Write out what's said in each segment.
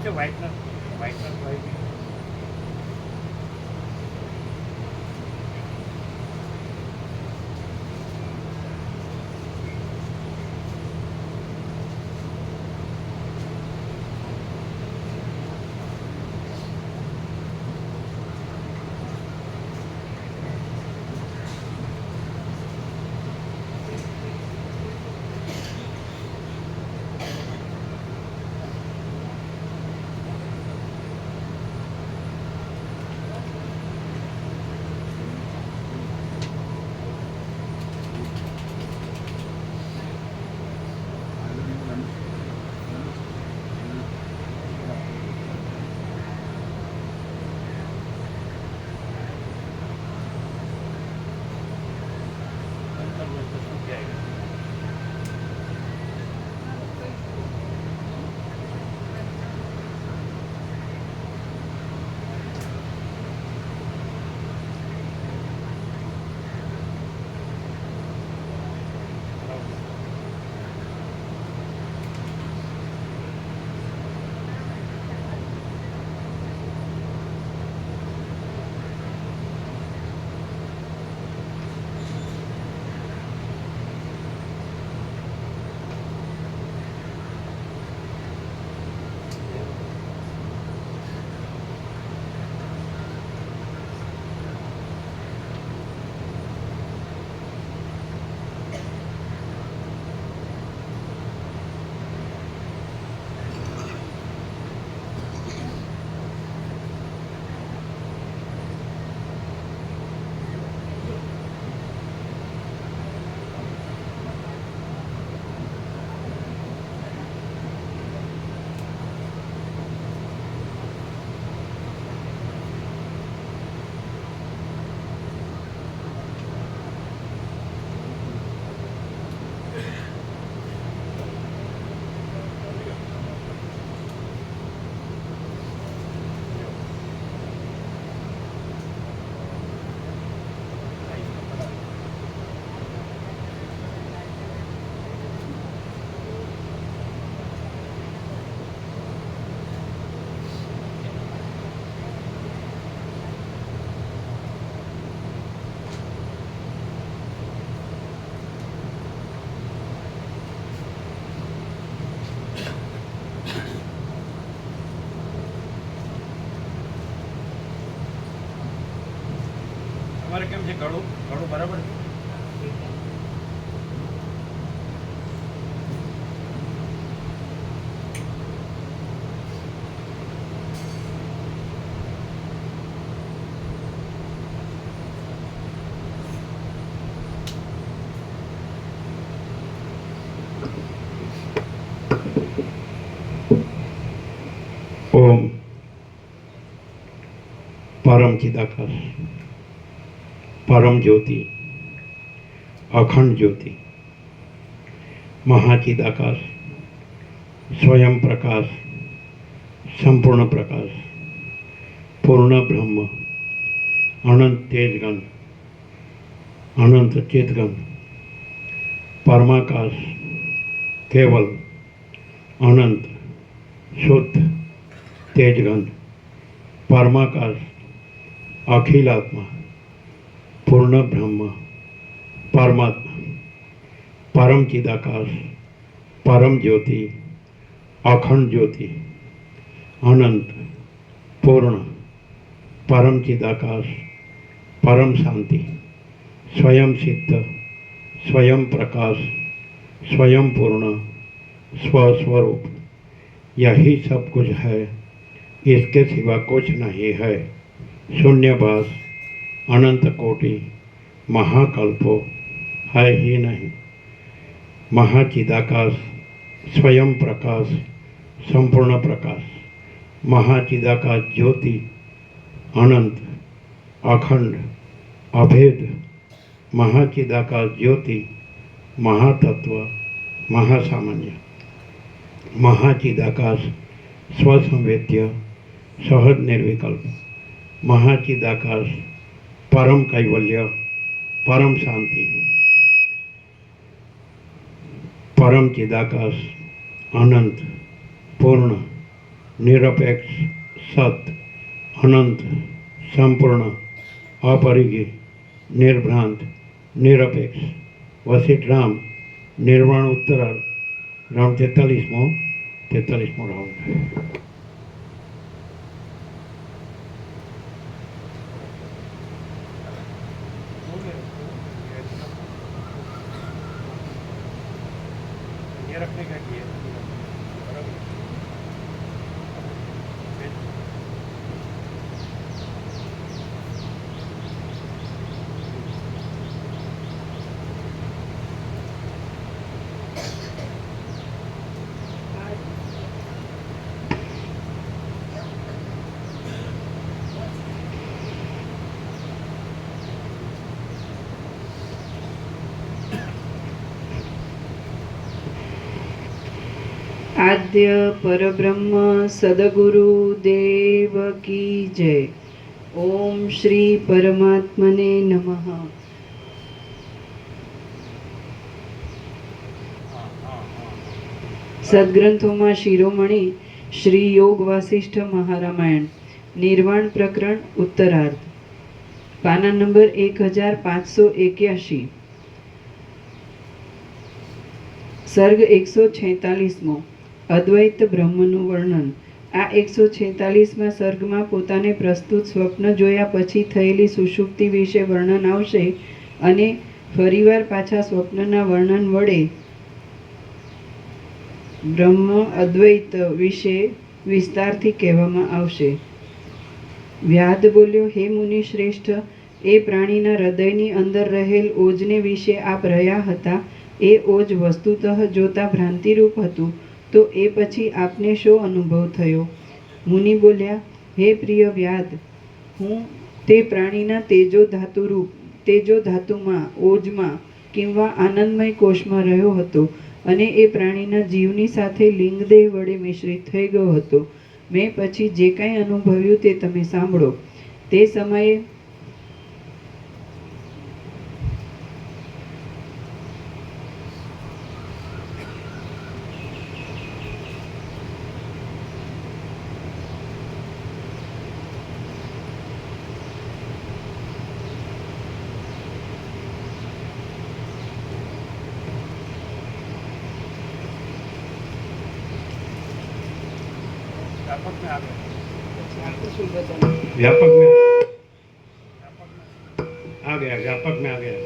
છે whitener white તમારે કેમ છે ગળું ગળું બરાબર છે? ओम परम चिदाकाश परम ज्योति अखंड ज्योति महाचिदाकाश स्वयं प्रकाश संपूर्ण प्रकाश पूर्ण ब्रह्म अनंत तेजगण अनंत चेतगण परमाकाश केवल अनंत शुद्ध तेजगण परमाकाश अखिलात्मा पूर्ण ब्रह्म परमात्मा परम चिदाकाश परम ज्योति अखंड ज्योति अनंत पूर्ण परम चिदाकाश परम शांति स्वयं सिद्ध स्वयं प्रकाश स्वयं पूर्ण स्वस्वरूप यही सब कुछ है, इसके सिवा कुछ नहीं है। शून्यवास अनंत कोटि महाकल्पो है ही नहीं। महाचिदाकाश स्वयं प्रकाश संपूर्ण प्रकाश महाचिदाकाश ज्योति अनंत अखंड अभेद महाचिदाकाश ज्योति महातत्व महासामान्य महाचिदाकाश स्वसंवेद्य सहज निर्विकल्प महाचिदाकाश परम कैवल्य परम शांति परम चिदाकाश अनंत पूर्ण નિરપેક્ષ, સત, અનંત, સંપૂર્ણ, અપરિગી, નિર્ભ્રાંત, નિરપેક્ષ. વસિઠ રામ, નિર્વાણ ઉત્તરાર્ધ. Round 43મો round. ये रखने का किया बराबर આદ્ય પરબ્રહ્મ સદગુરુ દેવ કી જય. ઓમ શ્રી પરમાત્મને નમઃ. हाँ हाँ हाँ સદગ્રંથોમાં શિરોમણી શ્રી યોગ વાસિષ્ઠ મહારામાયણ નિર્વાણ પ્રકરણ ઉત્તરાર્ધ પાના નંબર 1581 સર્ગ 146મો અદ્વૈત બ્રહ્મનું વર્ણન. આ 146મા સર્ગમાં પોતાને પ્રસ્તુત સ્વપ્ન જોયા પછી થયેલી સુષુપ્તિ વિશે વર્ણન આવશે અને ફરીવાર પાછા સ્વપ્નના વર્ણન વડે બ્રહ્મ અદ્વૈત વિશે વિસ્તારથી કહેવામાં આવશે. વ્યાદ બોલ્યો, હે મુનિ શ્રેષ્ઠ, એ પ્રાણીના હૃદયની અંદર રહેલ ઓજને વિશે આપ રહ્યા હતા. એ ઓજ વસ્તુતઃ જોતા ભ્રાંતિરૂપ હતું, તો એ પછી આપને શો અનુભવ થયો? મુનિ બોલ્યા, હે પ્રિય વ્યાદ, હું તે પ્રાણીના તેજો ધાતુમાં ઓજમાં કિંવા આનંદમય કોષમાં રહ્યો હતો અને એ પ્રાણીના જીવની સાથે લિંગદેહ વડે મિશ્રિત થઈ ગયો હતો. મેં પછી જે કાંઈ અનુભવ્યું તે તમે સાંભળો. તે સમયે व्यापक में आ गए व्यापक में व्यापक में आ गया, व्यापक में आ गया.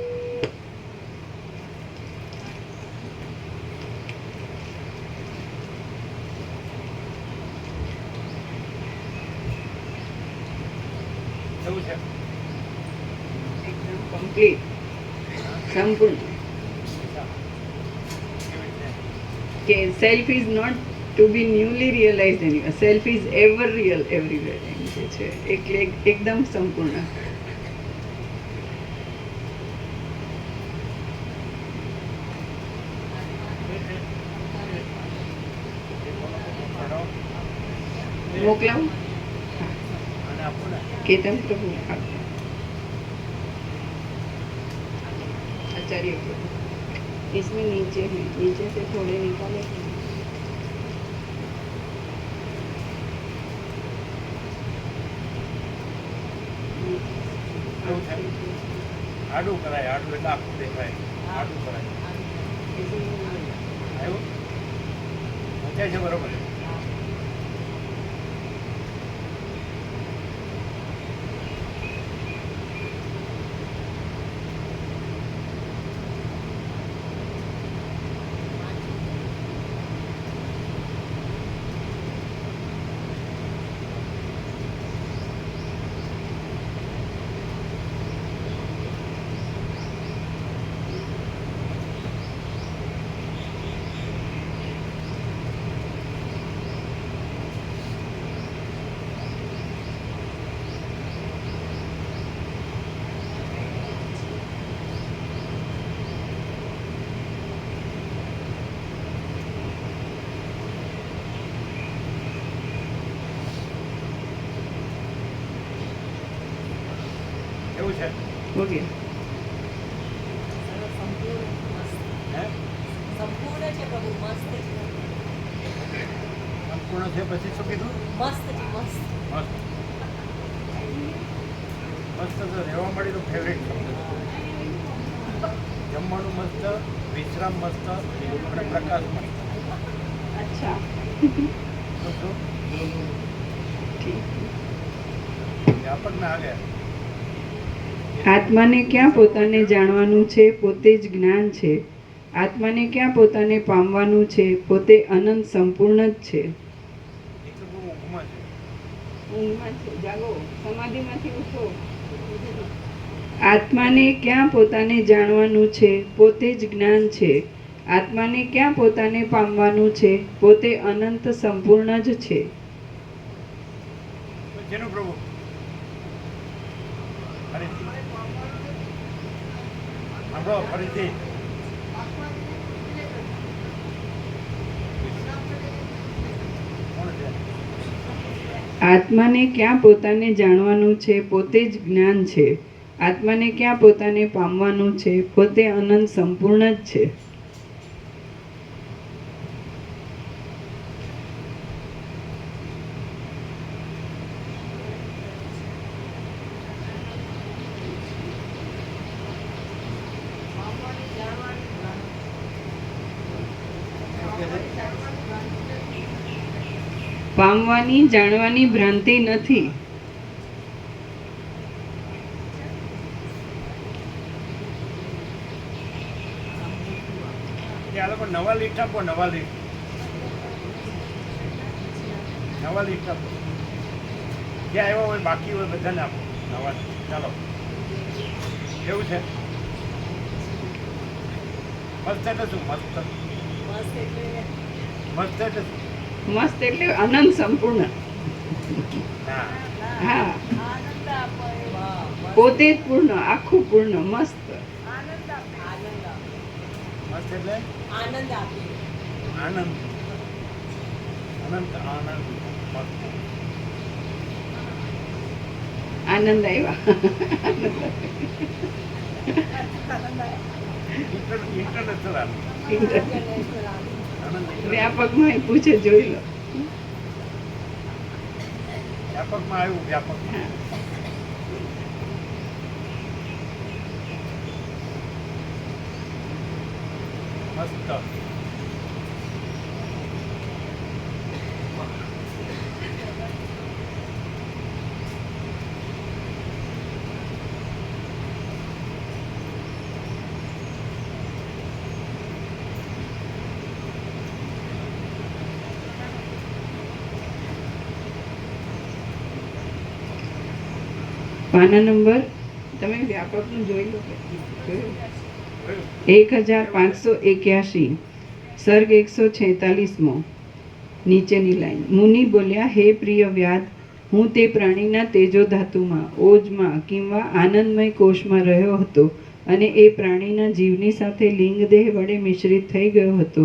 એવું છે એકદમ કમ્પ્લીટ, સંપૂર્ણ. કેવી રીતે કે self is not to be newly realised any, self is ever real everywhere એમ કે છે. એટલે એકદમ સંપૂર્ણ. મોકલાવું અને આપો ને केतन प्रभु आचार्य प्रभु इसमें नीचे है, नीचे से थोड़े निकाले. એવું છે આડું કરાય, આડું એટલે આખું દેખાય, આડું કરાય. આવ્યું ઊંચાઈ છે બરોબર. એવું છે ઓકે. હે સંપૂર્ણ છે પ્રભુ, મસ્ત છે. સંપૂર્ણ છે પછી શું કીધું? મસ્ત છે, મસ્ત. મસ્ત. મસ્ત તો રહેવા મળી તો ફેવરેટ શબ્દ છે. જમવાનું મસ્ત, વિશ્રામ મસ્ત અને પ્રકાશ મસ્ત. અચ્છા, તો શું? ઠીક. વ્યાપકના આગળ આત્માને ક્યાં પોતાને જાણવાનું છે, પોતે જ જ્ઞાન છે. આત્માને ક્યાં પોતાને પામવાનું છે, પોતે અનંત સંપૂર્ણ જ છે. એ તો બહુ ઊંઘમાં છે. ઊંઘમાં છે, જાગો, સમાધિમાંથી ઉઠો. આત્માને ક્યાં પોતાને જાણવાનું છે, પોતે જ જ્ઞાન છે. આત્માને ક્યાં પોતાને પામવાનું છે, પોતે અનંત સંપૂર્ણ જ છે. જેનું પ્રભુ ફરીથી સાંભળો, ફરીથી કોણ છે? આત્માને ક્યાં પોતાને જાણવાનું છે, પોતે જ જ્ઞાન છે. આત્માને ક્યાં પોતાને પામવાનું છે, પોતે અનંત સંપૂર્ણ જ છે. પામવાની, જાણવાની ભ્રાંતિ નથી. આ લોકો નવા લીટ આપો, નવા લીટ આપો. જે આવ્યા હોય બાકી હોય બધાને આપો નવા લીટ. ચાલો, કેવું છે? મસ્ત એટલે શું? મસ્ત મસ્ત એટલે મસ્ત એટલે શું? મસ્ત એટલે અનંત સંપૂર્ણ. હા, હા, આનંદ આપે. વાહ, મસ્ત. પોતે જ પૂર્ણ, આખું પૂર્ણ, મસ્ત. આનંદ આપે. આનંદ આપે. મસ્ત એટલે આનંદ આપે. આનંદ, અનંત આનંદ. મસ્ત. આનંદ આવ્યા. ઇન્ટરનેશનલ આનંદ. ઇન્ટરનેશનલ આનંદ. આનંદ વ્યાપકમાં એ પૂછે, જોઈ લો. વ્યાપકમાં આવ્યું, વ્યાપકમાં. મસ્ત. પાના નંબર તમે વ્યાપકનું જોઈ લો. જોયું? 1581, સર્ગ 146મો, નીચેની લાઈન. મુનિ બોલ્યા, હે પ્રિય વ્યાદ, હું તે પ્રાણીના તેજો ધાતુમાં, ઓજમાં કિંવા આનંદમય કોષમાં રહ્યો હતો અને એ પ્રાણીના જીવની સાથે લિંગદેહ વડે મિશ્રિત થઈ ગયો હતો.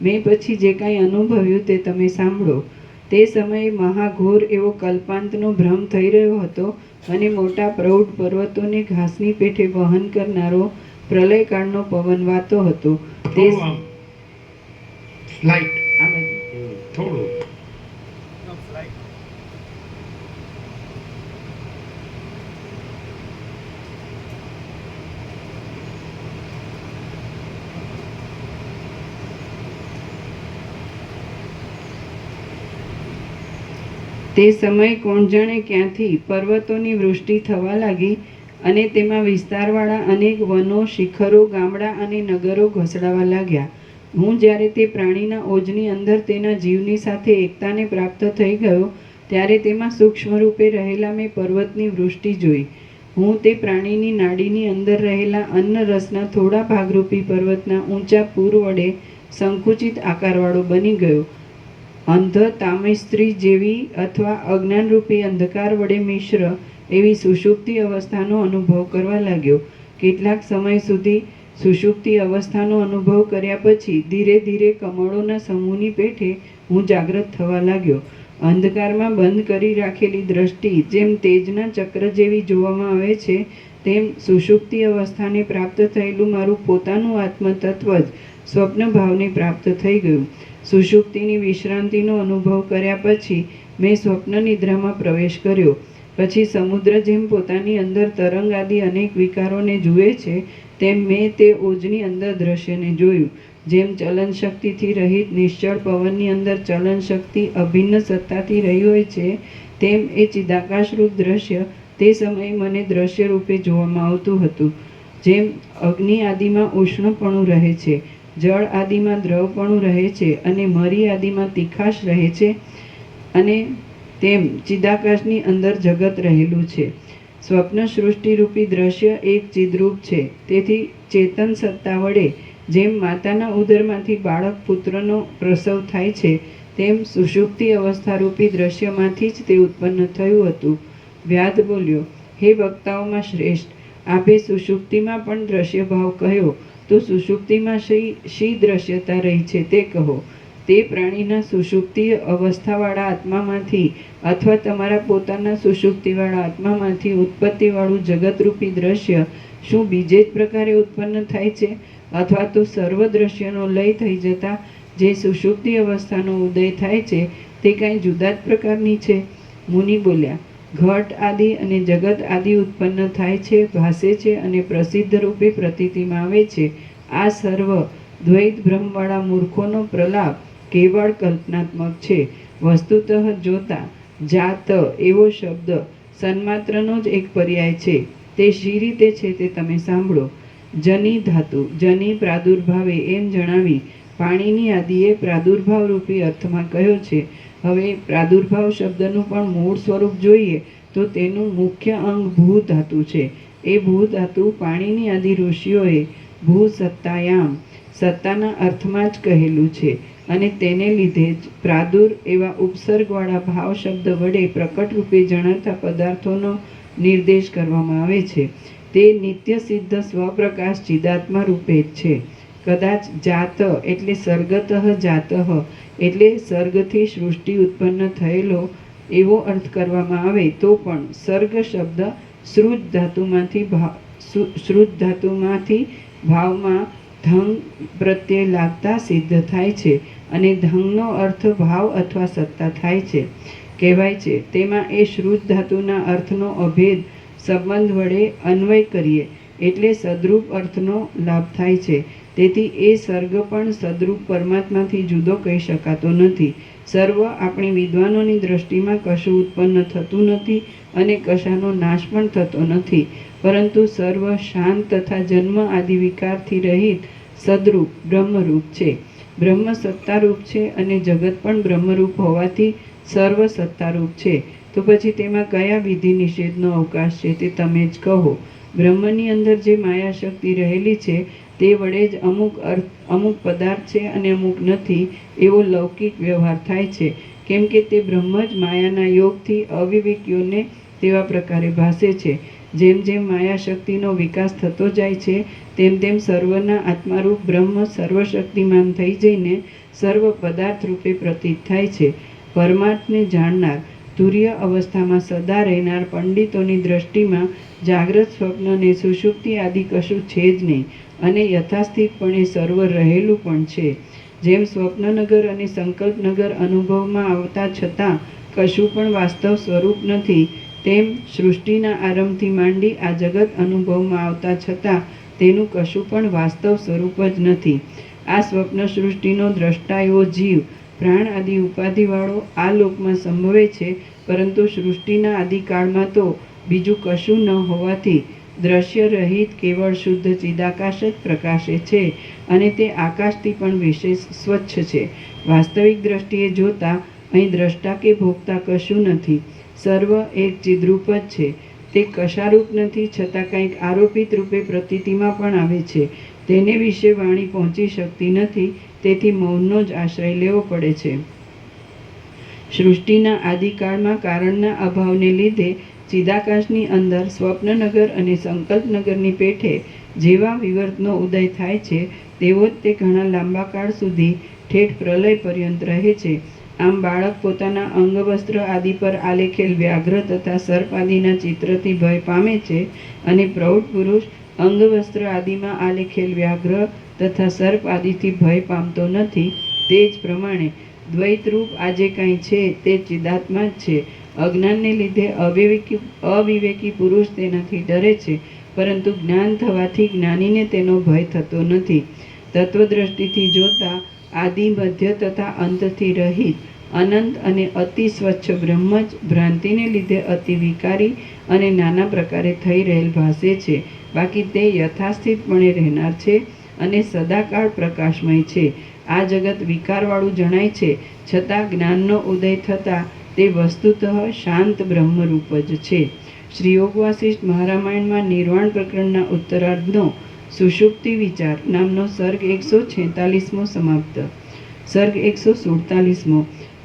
મેં પછી જે કાંઈ અનુભવ્યું તે તમે સાંભળો. તે સમયે મહાઘોર એવો કલ્પાંતનો ભ્રમ થઈ રહ્યો હતો અને મોટા પ્રૌઢ પર્વતોને ઘાસની પેઠે વહન કરનારો પ્રલયકાળનો પવન વાતો હતો. તે થોડું આમ સ્લાઇટ, આ બાજુ. થોડું. એકદમ સ્લાઇડ. તે સમયે કોણ જાણે ક્યાંથી પર્વતોની વૃષ્ટિ થવા લાગી અને તેમાં વિસ્તારવાળા અનેક વનો, શિખરો, ગામડા અને નગરો ઘસડાવા લાગ્યા. હું જ્યારે તે પ્રાણીના ઓજની અંદર તેના જીવની સાથે એકતાને પ્રાપ્ત થઈ ગયો ત્યારે તેમાં સૂક્ષ્મ રૂપે રહેલા મેં પર્વતની વૃષ્ટિ જોઈ. હું તે પ્રાણીની નાડીની અંદર રહેલા અન્ન રસના થોડા ભાગરૂપી પર્વતના ઊંચા પૂર વડે સંકુચિત આકારવાળો બની ગયો. અંધ તામસ્ત્રી જેવી અથવા અજ્ઞાનરૂપી અંધકાર વડે મિશ્ર એવી સુષુપ્તિ અવસ્થાનો અનુભવ કરવા લાગ્યો. કેટલાક સમય સુધી સુષુપ્તિ અવસ્થાનો અનુભવ કર્યા પછી ધીરે ધીરે કમળોના સમૂહની પેઠે હું જાગૃત થવા લાગ્યો. અંધકારમાં બંધ કરી રાખેલી દ્રષ્ટિ જેમ તેજના ચક્ર જેવી જોવામાં આવે છે તેમ સુષુપ્તિ અવસ્થાને પ્રાપ્ત થયેલું મારું પોતાનું આત્મતત્વ જ સ્વપ્ન ભાવને પ્રાપ્ત થઈ ગયું. સુષુપ્તિની વિશ્રાંતિનો અનુભવ કર્યા પછી મેં સ્વપ્ન નિદ્રામાં પ્રવેશ કર્યો. પછી સમુદ્ર જેમ પોતાની અંદર તરંગ આદિ અનેક વિકારોને જુએ છે, તેમ મેં તે ઓજની અંદર દ્રશ્યને જોયું. જેમ ચલન શક્તિથી રહિત નિશ્ચળ પવનની અંદર ચલન શક્તિ અભિન્ન સત્તાથી રહી હોય છે, તેમ એ ચિદાકાશરૂપ દ્રશ્ય તે સમયે મને દ્રશ્ય રૂપે જોવામાં આવતું હતું. જેમ અગ્નિ આદિમાં ઉષ્ણપણું રહે છે, જળ આદિમાં દ્રવપણું રહે છે અને મરી આદિમાં તીખાશ રહે છે, અને તેમ ચિદાકાશની અંદર જગત રહેલું છે. સ્વપ્ન સૃષ્ટિરૂપી દ્રશ્ય એક ચિદરૂપ છે. તેથી ચેતન સત્તા વડે જેમ માતાના ઉદરમાંથી બાળક પુત્રનો પ્રસવ થાય છે, તેમ સુષુપ્તિ અવસ્થારૂપી દ્રશ્યમાંથી જ તે ઉત્પન્ન થયું હતું. વ્યાધ બોલ્યો, હે વક્તાઓમાં શ્રેષ્ઠ, આપે સુષુપ્તિમાં પણ દ્રશ્ય ભાવ કહ્યો, તો સુષુપ્તિમાં શી દ્રશ્યતા રહી છે તે કહો. તે પ્રાણીના સુષુપ્તિ અવસ્થાવાળા આત્મામાંથી અથવા તમારા પોતાના સુષુપ્તિવાળા આત્મામાંથી ઉત્પત્તિવાળું જગતરૂપી દ્રશ્ય શું બીજે જ પ્રકારે ઉત્પન્ન થાય છે, અથવા તો સર્વ દ્રશ્યનો લય થઈ જતા જે સુષુપ્તિ અવસ્થાનો ઉદય થાય છે તે કાંઈ જુદા જ પ્રકારની છે? મુનિ બોલ્યા, ઘટ આદિ અને જગત આદિ ઉત્પન્ન થાય છે, ભાસે છે અને પ્રસિદ્ધ રૂપે પ્રતીતિમાં આવે છે. આ સર્વ દ્વૈત ભ્રમવાળા મૂર્ખોનો પ્રલાપ કેવળ કલ્પનાત્મક છે. વસ્તુતઃ જોતા જાત એવો શબ્દ સન્માત્રનો જ એક પર્યાય છે. તે શી રીતે છે તે તમે સાંભળો. જની ધાતુ જની પ્રાદુર્ભાવે એમ જણાવી પાણીની આદિએ પ્રાદુર્ભાવ રૂપી અર્થમાં કહ્યો છે. હવે પ્રાદુર્ભાવ શબ્દનું પણ મૂળ સ્વરૂપ જોઈએ તો તેનું મુખ્ય અંગ ભૂ ધાતુ છે. એ ભૂ ધાતુ પાણીની આદિ ઋષિઓએ ભૂ સત્તાયામ સત્તાના અર્થમાં જ કહેલું છે, અને તેને લીધે જ પ્રાદુર એવા ઉપસર્ગવાળા ભાવ શબ્દ વડે પ્રકટ રૂપે જણાતા પદાર્થોનો નિર્દેશ કરવામાં આવે છે. તે નિત્ય સિદ્ધ સ્વપ્રકાશ ચિદાત્મા રૂપે જ છે. કદાચ જાત એટલે સર્ગતઃ જાતઃ એટલે સર્ગથી સૃષ્ટિ ઉત્પન્ન થયેલો એવો અર્થ કરવામાં આવે તો પણ સર્ગ શબ્દ શ્રુત ધાતુમાંથી ભાવમાં ધંગ પ્રત્યે લાગતા સિદ્ધ થાય છે, અને ધંગનો અર્થ ભાવ અથવા સત્તા થાય છે. કહેવાય છે તેમાં એ શ્રુત ધાતુના અર્થનો અભેદ સંબંધ વડે અન્વય કરીએ એટલે સદરૂપ અર્થનો લાભ થાય છે. તેથી એ સર્ગ પણ સદરૂપ પરમાત્માથી જુદો કહી શકાતો નથી. સર્વ આપણી વિદ્વાનોની દ્રષ્ટિમાં કશું ઉત્પન્ન થતું નથી અને કશાનો નાશ પણ થતો નથી, પરંતુ સર્વ શાંત તથા જન્મ આદિ વિકારથી રહિત સદરૂપ બ્રહ્મરૂપ છે. બ્રહ્મ સત્તારૂપ છે અને જગત પણ બ્રહ્મરૂપ હોવાથી સર્વ સત્તારૂપ છે. તો પછી તેમાં કયા વિધિ નિષેધનો અવકાશ છે તે તમે જ કહો. બ્રહ્મની અંદર જે માયા શક્તિ રહેલી છે તે વડે જ અમુક પદાર્થ છે અને અમુક નથી એવો લૌકિક વ્યવહાર થાય છે, કેમ કે તે બ્રહ્મ જ માયાના યોગથી અવિવેકીઓને તેવા પ્રકારે ભાસે છે. જેમ જેમ માયા શક્તિનો વિકાસ થતો જાય છે તેમ તેમ સર્વના આત્મારૂપ બ્રહ્મ સર્વશક્તિમાન થઈ જઈને સર્વ પદાર્થ રૂપે પ્રતીત થાય છે. પરમાર્થને જાણનાર તુર્ય અવસ્થામાં સદા રહેનાર પંડિતોની દ્રષ્ટિમાં જાગ્રત સ્વપ્ન અને સુષુપ્તિ આદિ કશું છે જ નહીં, અને યથાસ્થિતપણે સર્વ રહેલું પણ છે. જેમ સ્વપ્નનગર અને સંકલ્પનગર અનુભવમાં આવતા છતાં કશું પણ વાસ્તવ સ્વરૂપ નથી, તેમ સૃષ્ટિના આરંભથી માંડી આ જગત અનુભવમાં આવતા છતાં તેનું કશું પણ વાસ્તવ સ્વરૂપ જ નથી. આ સ્વપ્ન સૃષ્ટિનો દ્રષ્ટા એવો જીવ પ્રાણ આદિ ઉપાધિવાળો આ લોકમાં સંભવે છે, પરંતુ સૃષ્ટિના આદિકાળમાં તો બીજું કશું ન હોવાથી દ્રશ્ય રહિત કેવળ શુદ્ધ ચિદાકાશ જ પ્રકાશે છે, અને તે આકાશથી પણ વિશેષ સ્વચ્છ છે. વાસ્તવિક દ્રષ્ટિએ જોતા અહીં દ્રષ્ટા કે ભોગતા કશું નથી. સર્વ એક ચિદ્રૂપ જ છે. તે કશારૂપ નથી, છતાં કંઈક આરોપિત રૂપે પ્રતીતિમાં પણ આવે છે. તેને વિશે વાણી પહોંચી શકતી નથી, તેથી મૌનનો જ આશ્રય લેવો પડે છે. સૃષ્ટિના આદિકાળમાં કારણના અભાવને લીધે ચિદાકાશની અંદર સ્વપ્નનગર અને સંકલ્પનગરની પેઠે જેવા વિવર્તનો ઉદય થાય છે તેવો જ તે ઘણા લાંબા કાળ સુધી ઠેઠ પ્રલય પર્યંત રહે છે. આમ બાળક પોતાના અંગવસ્ત્ર આદિ પર આલેખેલ વ્યાઘ્ર તથા સર્પ આદિના ચિત્રથી ભય પામે છે, અને પ્રૌઢ પુરુષ અંગવસ્ત્ર આદિમાં આલેખેલ વ્યાઘ્ર તથા સર્પ આદિથી ભય પામતો નથી. તે જ પ્રમાણે દ્વૈતરૂપ આ જે કંઈ છે તે ચિદાત્મા જ છે. અજ્ઞાનને લીધે અવિવેકી પુરુષ તેનાથી ડરે છે, પરંતુ જ્ઞાન થવાથી જ્ઞાનીને તેનો ભય થતો નથી. તત્વદ્રષ્ટિથી જોતા આદિ, મધ્ય તથા અંતથી રહિત અનંત અને અતિ સ્વચ્છ બ્રહ્મ જ ભ્રાંતિને લીધે અતિ વિકારી અને નાના પ્રકારે થઈ રહેલ ભાસે છે. બાકી તે યથાસ્થિતપણે રહેનાર છે અને સદાકાળ પ્રકાશમય છે. આ જગત વિકારવાળું જણાય છે, છતાં જ્ઞાનનો ઉદય થતાં તે વસ્તુતઃ શાંત બ્રહ્મરૂપ જ છે. શ્રી યોગ વાસિષ્ઠ મહારામાયણમાં નિર્વાણ પ્રકરણના ઉત્તરાર્ધનો સુષુપ્તિ વિચાર નામનો સર્ગ 146મો સમાપ્ત. સર્ગ 147મો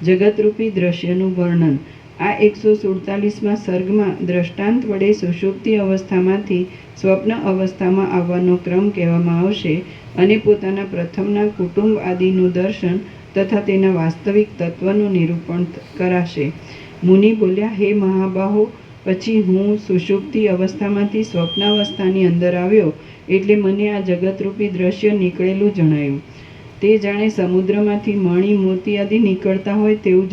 જગતરૂપી દ્રશ્યનું વર્ણન. આ 147મા સર્ગમાં દ્રષ્ટાંત વડે સુષુપ્તિ અવસ્થામાંથી સ્વપ્ન અવસ્થામાં આવવાનો ક્રમ કહેવામાં આવશે, અને પોતાના પ્રથમના કુટુંબ આદિનું દર્શન તથા તેના વાસ્તવિક તત્વનું નિરૂપણ કરાશે. મુનિ બોલ્યા, હે મહાબાહો, પછી હું સુષુપ્તિ અવસ્થામાંથી સ્વપ્નાવસ્થાની અંદર આવ્યો એટલે મને આ જગતરૂપી દ્રશ્ય નીકળેલું જણાયું. તે જાણે સમુદ્રમાંથી મણિ, મોતી આદિ નીકળતા હોય તેવું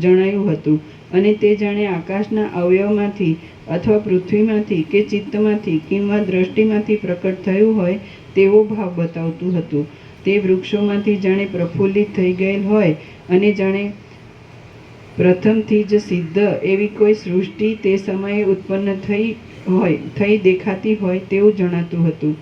જણાયું હતું, અને તે જાણે આકાશના અવયવમાંથી અથવા પૃથ્વીમાંથી કે ચિત્તમાંથી કિંવા દ્રષ્ટિમાંથી પ્રકટ થયું હોય તેવો ભાવ બતાવતું હતું. તે વૃક્ષોમાંથી જાણે પ્રફુલ્લિત થઈ ગયેલ હોય અને જાણે પ્રથમથી જ સિદ્ધ એવી કોઈ સૃષ્ટિ તે સમયે ઉત્પન્ન થઈ દેખાતી હોય તેવું જણાતું હતું.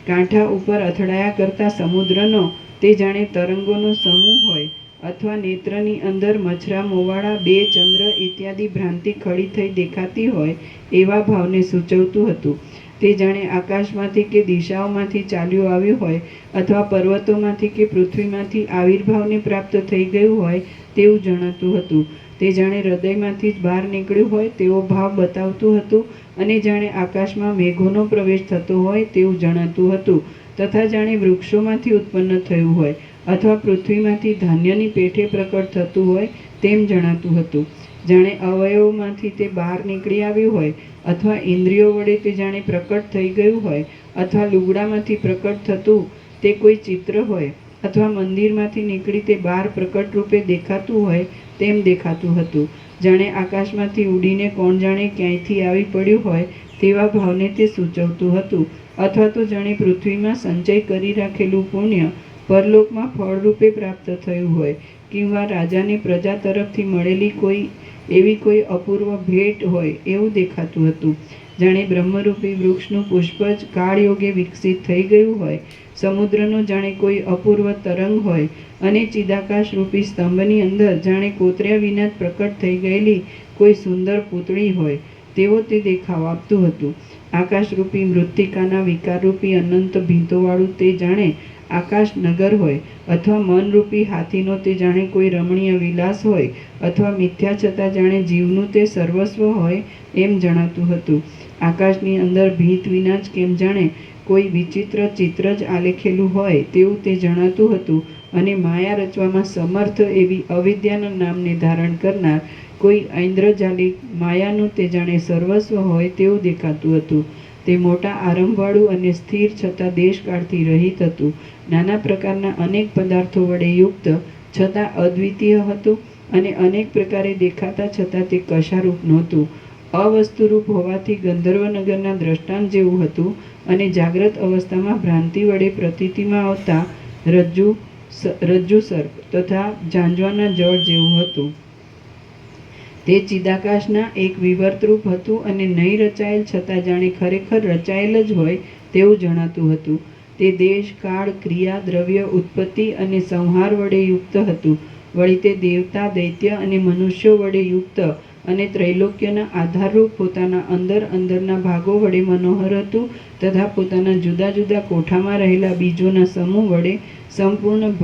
કાંઠા ઉપર અથડાયા કરતા સમુદ્રનો તે જાણે તરંગોનો સમૂહ હોય, અથવા નેત્રની અંદર મછરા, મોવાળા, બે ચંદ્ર ઇત્યાદિ ભ્રાંતિ ખડી થઈ દેખાતી હોય એવા ભાવને સૂચવતું હતું. તે જાણે આકાશમાંથી કે દિશાઓમાંથી ચાલ્યું આવ્યું હોય, અથવા પર્વતોમાંથી કે પૃથ્વીમાંથી આવિર્ભાવને પ્રાપ્ત થઈ ગયું હોય તેવું જણાતું હતું. તે જાણે હૃદયમાંથી જ બહાર નીકળ્યું હોય તેવો ભાવ બતાવતું હતું, અને જાણે આકાશમાં મેઘોનો પ્રવેશ થતો હોય તેવું જણાતું હતું, તથા જાણે વૃક્ષોમાંથી ઉત્પન્ન થયું હોય અથવા પૃથ્વીમાંથી ધાન્યની પેઠે પ્રકટ થતું હોય તેમ જણાતું હતું. જાણે અવયવોમાંથી તે બહાર નીકળી આવ્યું હોય, અથવા ઇન્દ્રિયો વડે તે જાણે પ્રકટ થઈ ગયું હોય, અથવા લુગડામાંથી પ્રકટ થતું તે કોઈ ચિત્ર હોય, અથવા મંદિરમાંથી નીકળી તે બહાર પ્રકટ રૂપે દેખાતું હોય તેમ દેખાતું હતું. જાણે આકાશમાંથી ઉડીને કોણ જાણે ક્યાંયથી આવી પડ્યું હોય તેવા ભાવને તે સૂચવતું હતું, અથવા તો જાણે પૃથ્વીમાં સંચય કરી રાખેલું પુણ્ય પરલોકમાં ફળરૂપે પ્રાપ્ત થયું હોય, કિંવા રાજાને પ્રજા તરફથી મળેલી એવી કોઈ અપૂર્વ ભેટ હોય એવું દેખાતું હતું. જાણે બ્રહ્મરૂપી વૃક્ષનું પુષ્પ જ કાળયોગે વિકસિત થઈ ગયું હોય, સમુદ્રનો જાણે કોઈ અપૂર્વ તરંગ હોય, અને ચિદાકાશ રૂપી સ્તંભની અંદર જાણે કોતર્યા વિના જ પ્રકટ થઈ ગયેલી કોઈ સુંદર પૂતળી હોય તેવો તે દેખાવ આપતું હતું. આકાશરૂપી મૃત્તિકાના વિકારરૂપી અનંત ભીંતોવાળું તે જાણે આકાશ નગર હોય, અથવા મનરૂપી હાથીનો તે જાણે કોઈ રમણીય વિલાસ હોય, અથવા મિથ્યા છતાં જાણે જીવનું તે સર્વસ્વ હોય એમ જણાતું હતું. આકાશની અંદર ભીંત વિના જ કેમ જાણે કોઈ વિચિત્ર ચિત્ર જ આલેખેલું હોય તેવું તે જણાતું હતું, અને માયા રચવામાં સમર્થ એવી અવિદ્યાના નામને ધારણ કરનાર કોઈ ઐન્દ્રજાલિક માયાનું તે જાણે સર્વસ્વ હોય તેવું દેખાતું હતું. તે મોટા આરંભવાળું અને સ્થિર છતાં દેશકાળથી રહિત હતું. નાના પ્રકારના અનેક પદાર્થો વડે યુક્ત છતાં અદ્વિતીય હતું, અને અનેક પ્રકારે દેખાતા છતાં તે કશારૂપ નહોતું. અવસ્તુરૂપ હોવાથી ગંધર્વનગરના દ્રષ્ટાંત જેવું હતું, અને જાગ્રત અવસ્થામાં ભ્રાંતિ વડે પ્રતીતિમાં આવતા રજ્જુ સર્પ તથા ઝાંઝવાના જળ જેવું હતું. તે ચિદાકાશના એક વિવર્તરૂપ હતું, અને નહીં રચાયેલ છતાં જાણે ખરેખર રચાયેલ જ હોય તેવું જણાતું હતું. તે દેશ, કાળ, ક્રિયા, દ્રવ્ય, ઉત્પત્તિ અને સંહાર વડે યુક્ત હતું. વળી તે દેવતા, દૈત્ય અને મનુષ્યો વડે યુક્ત અને ત્રૈલોક્યના આધારરૂપ પોતાના અંદરના ભાગો વડે મનોહર હતું, તથા પોતાના જુદા જુદા કોઠામાં રહેલા બીજોના સમૂહ વડે સંપૂર્ણ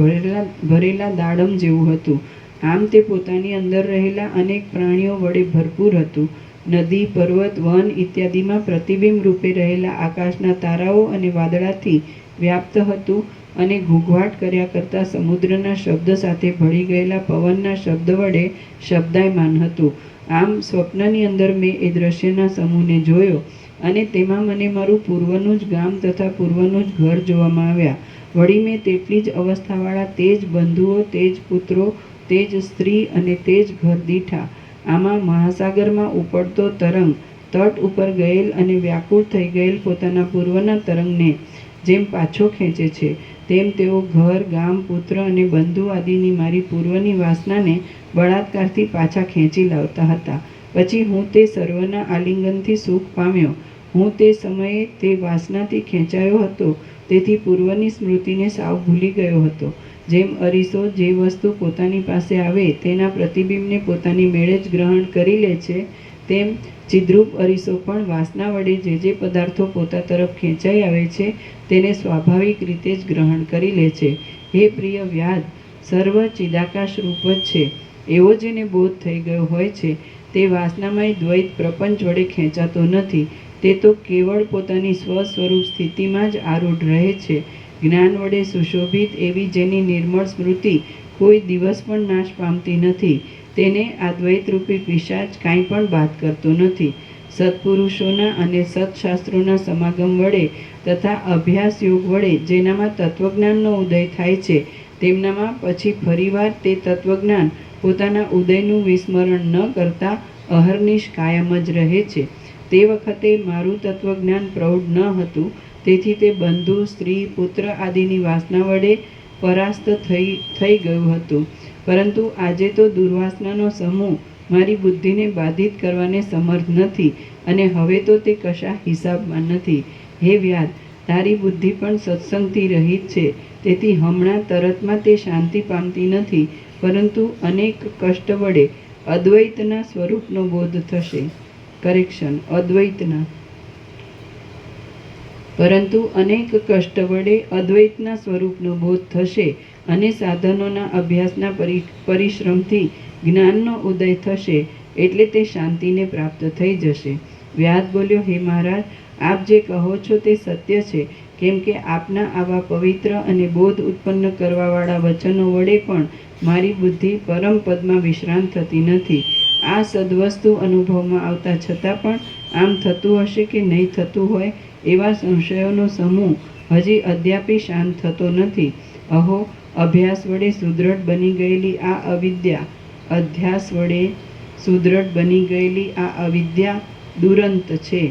ભરેલા દાડમ જેવું હતું. આમ તે પોતાની અંદર રહેલા અનેક પ્રાણીઓ વડે ભરપૂર હતું. નદી, પર્વત, વન ઇત્યાદિમાં પ્રતિબિંબ રૂપે રહેલા આકાશના તારાઓ અને વાદળાથી વ્યાપ્ત હતું, અને ઘૂંઘવાટ કર્યા કરતા સમુદ્રના શબ્દ સાથે ભળી ગયેલા પવનના શબ્દ વડે શબ્દાયમાન હતું. આમ સ્વપ્નની અંદર મેં એ દ્રશ્યના સમૂહને જોયો અને તેમાં મને મારું પૂર્વનું જ ગામ તથા પૂર્વનું જ ઘર જોવામાં આવ્યા. વળી મેં તેટલી જ અવસ્થાવાળા તે જ બંધુઓ, તે જ પુત્રો, તે જ સ્ત્રી અને તે જ ઘર દીઠા. આમાં મહાસાગરમાં ઉપડતો તરંગ તટ ઉપર ગયેલ અને વ્યાકુળ થઈ ગયેલ પોતાના પૂર્વના તરંગને જેમ પાછો ખેંચે છે, તેમ તેઓ ઘર, ગામ, પુત્ર અને બંધુ આદિની મારી પૂર્વની વાસનાને બળાત્કારથી પાછા ખેંચી લાવતા હતા. પછી હું તે સર્વના આલિંગનથી સુખ પામ્યો. હું તે સમયે તે વાસનાથી ખેંચાયો હતો, તેથી પૂર્વની સ્મૃતિને સાવ ભૂલી ગયો હતો. જેમ અરીસો જે વસ્તુ પોતાની પાસે આવે તેના પ્રતિબિંબને પોતાની મેળે જ ગ્રહણ કરી લે છે, તેમ ચિદ્રૂપ અરીસો પણ વાસના વડે જે પદાર્થો પોતા તરફ ખેંચાઈ આવે છે તેને સ્વાભાવિક રીતે જ ગ્રહણ કરી લે છે. હે પ્રિય વ્યાધ, સર્વ ચિદાકાશ રૂપ જ છે એવો જેને બોધ થઈ ગયો હોય છે તે વાસનામય દ્વૈત પ્રપંચ વડે ખેંચાતો નથી. તે તો કેવળ પોતાની સ્વસ્વરૂપ સ્થિતિમાં જ આરૂઢ રહે છે. જ્ઞાન વડે સુશોભિત એવી જેની નિર્મળ સ્મૃતિ કોઈ દિવસ પણ નાશ પામતી નથી, તેને આ દ્વૈતરૂપી પિશાચ કાંઈ પણ બાદ કરતો નથી. સત્પુરુષોના અને સત્શાસ્ત્રોના સમાગમ વડે તથા અભ્યાસ યોગ વડે જેનામાં તત્વજ્ઞાનનો ઉદય થાય છે, તેમનામાં પછી ફરીવાર તે તત્વજ્ઞાન પોતાના ઉદયનું વિસ્મરણ ન કરતા અહર્નિશ કાયમ જ રહે છે. તે વખતે મારું તત્વજ્ઞાન પ્રૌઢ ન હતું, તેથી તે બંધુ, સ્ત્રી, પુત્ર આદિની વાસના વડે પરાસ્ત થઈ ગયું હતું. પરંતુ આજે તો દુર્વાસનાનો સમૂહ મારી બુદ્ધિને બાધિત કરવાને સમર્થ નથી અને હવે તો તે કશા હિસાબમાં નથી. હે વ્યાધ, તારી બુદ્ધિ પણ સત્સંગથી રહિત છે, તેથી હમણાં તરતમાં તે શાંતિ પામતી નથી, પરંતુ અનેક કષ્ટ વડે અદ્વૈતના સ્વરૂપનો બોધ થશે. કરેક્શન, અદ્વૈતના. પરંતુ અનેક કષ્ટ વડે અદ્વૈતના સ્વરૂપનો બોધ થશે અને સાધનોના અભ્યાસના પરિશ્રમથી જ્ઞાનનો ઉદય થશે, એટલે તે શાંતિને પ્રાપ્ત થઈ જશે. વ્યાધ બોલ્યો, હે મહારાજ, આપ જે કહો છો તે સત્ય છે, કેમ કે આપના આવા પવિત્ર અને બોધ ઉત્પન્ન કરવાવાળા વચનો વડે પણ મારી બુદ્ધિ પરમ પદમાં વિશ્રાંત થતી નથી. આ સદ્વસ્તુ અનુભવમાં આવતા છતાં પણ આમ થતું હશે કે નહીં થતું હોય એવા સંશયોનો સમૂહ હજી અદ્યાપી શાંત થતો નથી. અહો, અભ્યાસ વડે સુદૃઢ બની ગયેલી આ અવિદ્યા, અધ્યાસ વડે સુદૃઢ બની ગયેલી આ અવિદ્યા દુરંત છે.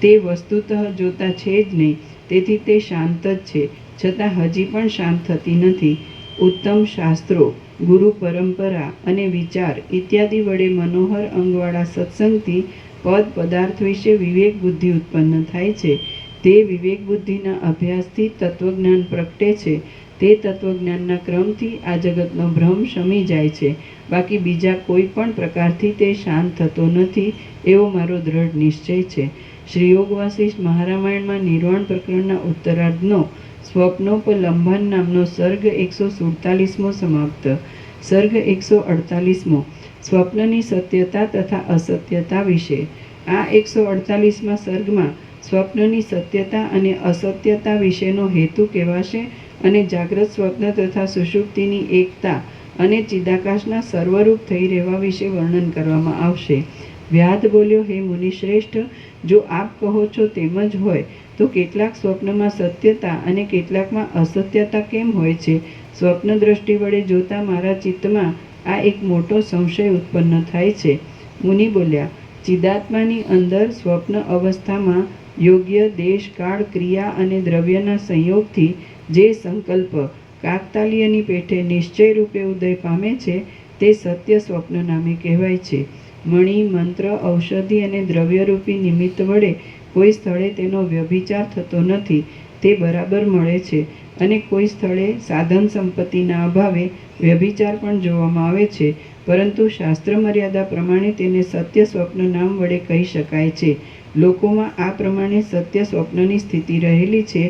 તે વસ્તુતઃ જોતા છે જ નહીં, તેથી તે શાંત જ છે, છતાં હજી પણ શાંત થતી નથી. ઉત્તમ શાસ્ત્રો, ગુરુ પરંપરા અને વિચાર ઇત્યાદિ વડે મનોહર અંગવાળા સત્સંગથી પદ પદાર્થ વિશે વિવેક બુદ્ધિ ઉત્પન્ન થાય છે. તે વિવેક બુદ્ધિના અભ્યાસથી તત્વજ્ઞાન પ્રગટે છે. તે તત્વજ્ઞાનના ક્રમથી આ જગતનો ભ્રમ શમી જાય છે. બાકી બીજા કોઈ પણ પ્રકારથી તે શાંત થતો નથી એવો મારો દ્રઢ નિશ્ચય છે. શ્રી યોગ વાસિષ્ઠ મહારામાયણમાં નિર્વાણ પ્રકરણના ઉત્તરાર્ધનો સ્વપ્નોપલંબન નામનો સર્ગ 147મો સમાપ્ત. સર્ગ 148મો સ્વપ્નની સત્યતા તથા અસત્યતા વિશે. આ 148મા સર્ગમાં સ્વપ્નની સત્યતા અને અસત્યતા વિશેનો હેતુ કહેવાશે અને જાગ્રત, સ્વપ્ન તથા સુષુપ્તિની એકતા અને ચિદાકાશના સર્વરૂપ થઈ રહેવા વિશે વર્ણન કરવામાં આવશે. વ્યાધ બોલ્યો, હે મુનિશ્રેષ્ઠ, જો આપ કહો છો તેમ જ હોય તો કેટલાક સ્વપ્નમાં સત્યતા અને કેટલાકમાં અસત્યતા કેમ હોય છે? સ્વપ્ન દ્રષ્ટિ વડે જોતા મારા ચિત્તમાં આ એક મોટો સંશય ઉત્પન્ન થાય છે. મુનિ બોલ્યા, ચિદાત્માની અંદર સ્વપ્ન અવસ્થામાં યોગ્ય દેશ, કાળ, ક્રિયા અને દ્રવ્યના સંયોગથી જે સંકલ્પ કાકતાલીયની પેઠે નિશ્ચય રૂપે ઉદય પામે છે તે સત્ય સ્વપ્ન નામે કહેવાય છે. મણિ, મંત્ર, ઔષધિ અને દ્રવ્યરૂપી નિમિત્ત વડે કોઈ સ્થળે તેનો વ્યભિચાર થતો નથી, તે બરાબર મળે છે, અને કોઈ સ્થળે સાધન સંપત્તિના અભાવે વ્યભિચાર પણ જોવામાં આવે છે, પરંતુ શાસ્ત્ર મર્યાદા પ્રમાણે તેને સત્ય સ્વપ્ન નામ વડે કહી શકાય છે. લોકોમાં આ પ્રમાણે સત્ય સ્વપ્નની સ્થિતિ રહેલી છે,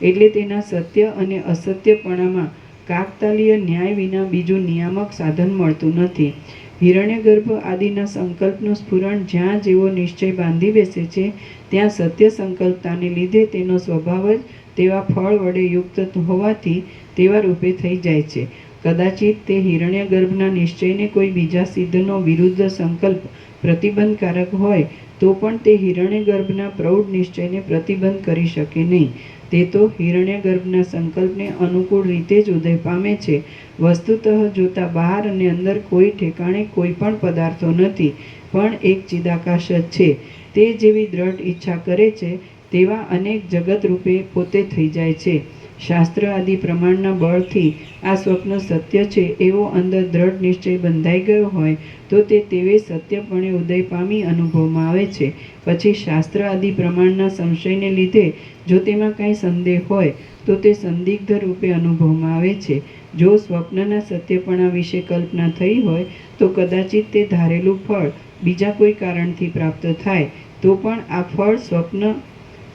એટલે તેના સત્ય અને અસત્યપણામાં કાકતાલીય ન્યાય વિના બીજું નિયામક સાધન મળતું નથી. હિરણ્યગર્ભ આદિના સંકલ્પનું સ્ફુરણ જ્યાં જેવો નિશ્ચય બાંધી બેસે છે, ત્યાં સત્ય સંકલ્પતાને લીધે તેનો સ્વભાવ જ તેવા ફળ વડે યુક્ત હોવાથી તેવા રૂપે થઈ જાય છે. કદાચિત તે હિરણ્યગર્ભના નિશ્ચયને કોઈ બીજા સિદ્ધનો વિરુદ્ધ સંકલ્પ પ્રતિબંધકારક હોય તો પણ તે હિરણ્યગર્ભના પ્રૌઢ નિશ્ચયને પ્રતિબંધ કરી શકે નહીં. તે તો હિરણ્યગર્ભના સંકલ્પને અનુકૂળ રીતે જ ઉદય પામે છે. વસ્તુતઃ જોતા બહાર અને અંદર કોઈ ઠેકાણે કોઈ પણ પદાર્થો નથી, પણ એક ચિદાકાશ જ છે. તે જેવી દ્રઢ ઈચ્છા કરે છે તેવા અનેક જગત રૂપે પોતે થઈ જાય છે. શાસ્ત્ર આદિ પ્રમાણના બળથી આ સ્વપ્ન સત્ય છે એવો અંદર દ્રઢ નિશ્ચય બંધાઈ ગયો હોય તો તે તેવે સત્યપણે ઉદય પામી અનુભવમાં આવે છે. પછી શાસ્ત્ર આદિ પ્રમાણના સંશયને લીધે જો તેમાં કાંઈ સંદેહ હોય તો તે સંદિગ્ધ રૂપે અનુભવમાં આવે છે. જો સ્વપ્નના સત્યપણા વિશે કલ્પના થઈ હોય તો કદાચિત તે ધારેલું ફળ બીજા કોઈ કારણથી પ્રાપ્ત થાય તો પણ આ ફળ સ્વપ્ન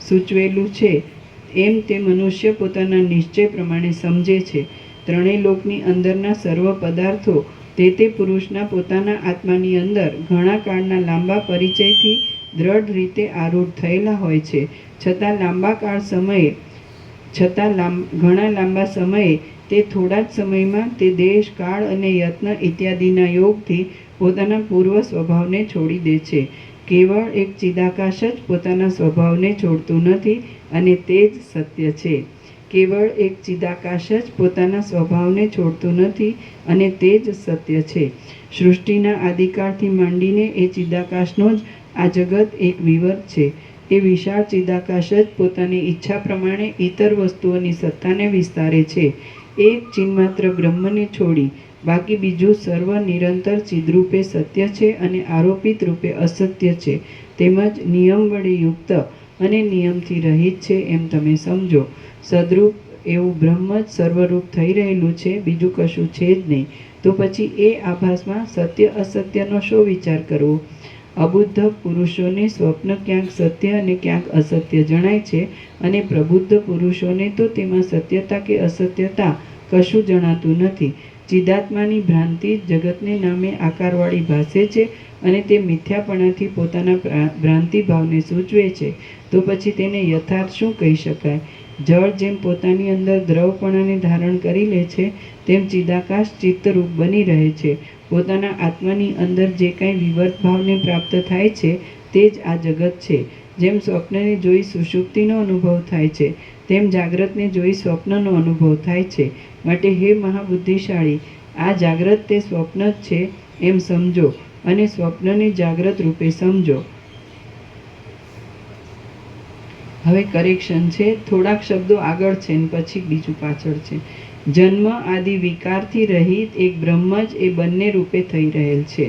સૂચવેલું છે એમ તે મનુષ્ય પોતાના નિશ્ચય પ્રમાણે સમજે છે. ત્રણેય લોકની અંદરના સર્વ પદાર્થો તે પુરુષના પોતાના આત્માની અંદર ઘણા કાળના લાંબા પરિચયથી દ્રઢ રીતે આરૂઢ થયેલા હોય છે. ઘણા લાંબા સમયે તે થોડા જ સમયમાં તે દેશ, કાળ અને યત્ન ઇત્યાદિના યોગથી પોતાના પૂર્વ સ્વભાવને છોડી દે છે. કેવળ એક ચિદાકાશ જ પોતાના સ્વભાવને છોડતું નથી અને તે જ સત્ય છે. કેવળ એક ચિદાકાશ જ પોતાના સ્વભાવને છોડતું નથી અને તે જ સત્ય છે. સૃષ્ટિના આદિકાળથી માંડીને એ ચિદાકાશનો જ આ જગત એક વિવર છે. એ વિશાળ ચિદાકાશ જ પોતાની ઈચ્છા પ્રમાણે ઇતર વસ્તુઓની સત્તાને વિસ્તારે છે. એક ચિન્માત્ર બ્રહ્મને છોડી બાકી બીજું સર્વ નિરંતર ચિદરૂપે સત્ય છે અને આરોપિત રૂપે અસત્ય છે. તેમજ નિયમ વડે યુક્ત અને નિયમથી રહિત છે એમ તમે સમજો. સદરૂપ એવું બ્રહ્મ જ સર્વરૂપ થઈ રહેલું છે, બીજું કશું છે જ નહીં. તો પછી એ આભાસમાં સત્ય અસત્યનો શો વિચાર કરવો? અબુદ્ધ પુરુષોને સ્વપ્ન ક્યાંક સત્ય અને ક્યાંક અસત્ય જણાય છે અને પ્રબુદ્ધ પુરુષોને તો તેમાં સત્યતા કે અસત્યતા કશું જણાતું નથી. ચિદાત્માની ભ્રાંતિ જગતને નામે આકારવાળી ભાસે છે અને તે મિથ્યાપણાથી પોતાના ભ્રાંતિ ભાવને સૂચવે છે. તો પછી તેને યથાર્થ શું કહી શકાય? જળ જેમ પોતાની અંદર દ્રવપણાને ધારણ કરી લે છે તેમ ચિદાકાશ ચિત્તરૂપ બની રહે છે. પોતાના આત્માની અંદર જે કાંઈ વિવર્ત ભાવને પ્રાપ્ત થાય છે તે જ આ જગત છે. જેમ સ્વપ્નને જોઈ સુષુપ્તિનો અનુભવ થાય છે તેમ જાગ્રતને જોઈ સ્વપ્નનો અનુભવ થાય છે. માટે હે મહાબુદ્ધિશાળી, આ જાગ્રત તે સ્વપ્ન જ છે એમ સમજો અને સ્વપ્નને જાગ્રત રૂપે સમજો. હવે કરેક્શન છે, થોડાક શબ્દો આગળ છે ને પછી બીજું પાછળ છે. જન્મ આદિ વિકારથી રહિત એક બ્રહ્મ જ એ બંને રૂપે થઈ રહેલ છે.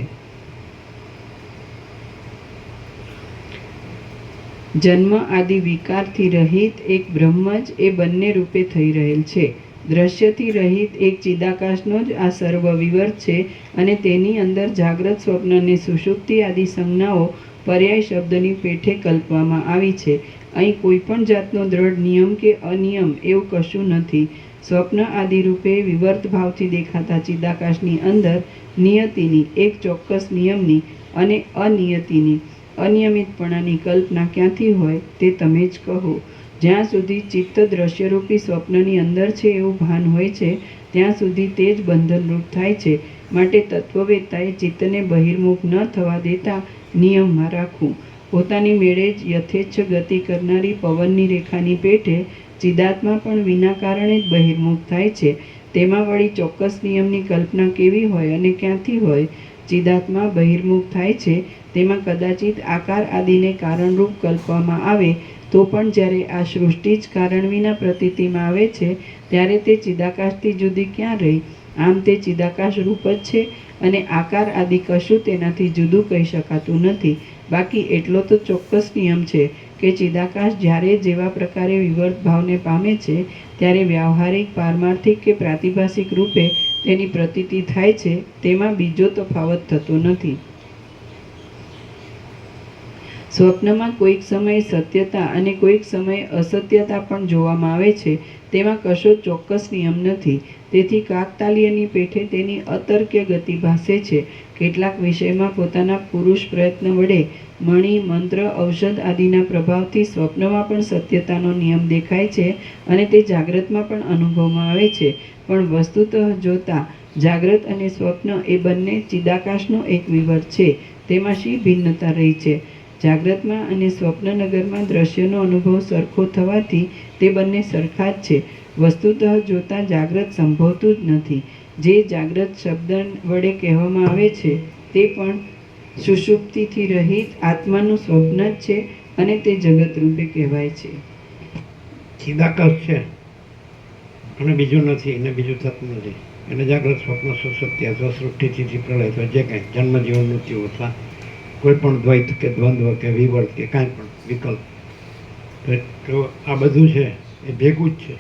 જન્મ આદિ વિકારથી રહિત એક બ્રહ્મ જ એ બંને રૂપે થઈ રહેલ છે. દ્રશ્યથી રહિત એક ચિદાકાશનો જ આ સર્વ વિવર છે અને તેની અંદર જાગ્રત, સ્વપ્ન અને સુષુપ્તિ આદિ સંજ્ઞાઓ પર્યાય શબ્દની પેઠે કલ્પવામાં આવી છે. અહીં કોઈ પણ જાતનો દ્રઢ નિયમ કે અનિયમ એવું કશું નથી. સ્વપ્ન આદિ રૂપે વિવર્ત ભાવથી દેખાતા ચિદાકાશની અંદર નિયતિની, એક ચોક્કસ નિયમની અને અનિયતિની, અનિયમિતપણાની કલ્પના ક્યાંથી હોય તે તમે જ કહો. જ્યાં સુધી ચિત્ત દ્રશ્યરૂપી સ્વપ્નની અંદર છે એવું ભાન હોય છે ત્યાં સુધી તે જ બંધનરૂપ થાય છે. માટે તત્વવેત્તાએ ચિત્તને બહિર્મુખ ન થવા દેતા નિયમમાં રાખવું. પોતાની મેળે જ યથેચ્છ ગતિ કરનારી પવનની રેખાની પેઠે ચિદાત્મા પણ વિના કારણે જ બહિર્મુખ થાય છે. તેમાં વળી ચોક્કસ નિયમની કલ્પના કેવી હોય અને ક્યાંથી હોય? ચિદાત્મા બહિર્મુખ થાય છે તેમાં કદાચિત આકાર આદિને કારણરૂપ કલ્પવામાં આવે તો પણ જ્યારે આ સૃષ્ટિ જ કારણ વિના પ્રતીતિમાં આવે છે ત્યારે તે ચિદાકાશથી જુદી ક્યાં રહી? આમ તે ચિદાકાશ રૂપ જ છે અને આકાર આદિ કશું તેનાથી જુદું કહી શકાતું નથી. બાકી એટલો તો ચોક્કસ નિયમ છે કે ચિદાકાશ જ્યારે જેવા પ્રકારે વિવર્ત ભાવને પામે છે ત્યારે વ્યાવહારિક, પારમાર્થિક કે પ્રાતિભાષિક રૂપે તેની પ્રતીતિ થાય છે. તેમાં બીજો તફાવત થતો નથી. સ્વપ્નમાં કોઈક સમયે સત્યતા અને કોઈક સમયે અસત્યતા પણ જોવામાં આવે છે. તેમાં કશો ચોક્કસ નિયમ નથી. તેથી કાકતાલીયની પેઠે તેની અતર્ક્ય ગતિ ભાસે છે. કેટલાક વિષયમાં પોતાના પુરુષ પ્રયત્ન વડે મણિ, મંત્ર, ઔષધ આદિના પ્રભાવથી સ્વપ્નમાં પણ સત્યતાનો નિયમ દેખાય છે અને તે જાગ્રતમાં પણ અનુભવમાં આવે છે. પણ વસ્તુતઃ જોતા જાગ્રત અને સ્વપ્ન એ બંને ચિદાકાશનો એક વિવર છે. તેમાં શી ભિન્નતા રહી છે? જાગ્રતમાં અને સ્વપ્નનગરમાં દ્રશ્યનો અનુભવ સરખો થવાથી તે બંને સરખા જ છે. વસ્તુતઃ જોતા જાગ્રત સંભવતું જ નથી. જે જાગ્રત શબ્દ વડે કહેવામાં આવે છે તે પણ સુષુપ્તિથી રહિત આત્માનું સ્વપ્ન જ છે અને તે જગત રૂપે કહેવાય છે. ચિદાકાશ છે અને બીજું નથી અને બીજું થતું નથી. એને જાગ્રત, સ્વપ્ન, સુષુપ્તિ અથવા સૃષ્ટિથી પ્રલય અથવા જે કંઈ જન્મ, જીવન, મૃત્યુ અથવા કોઈ પણ દ્વૈત કે દ્વંદ્વ કે વિવર્ત કે કાંઈ પણ વિકલ્પ, તો આ બધું છે એ ભેગું જ છે.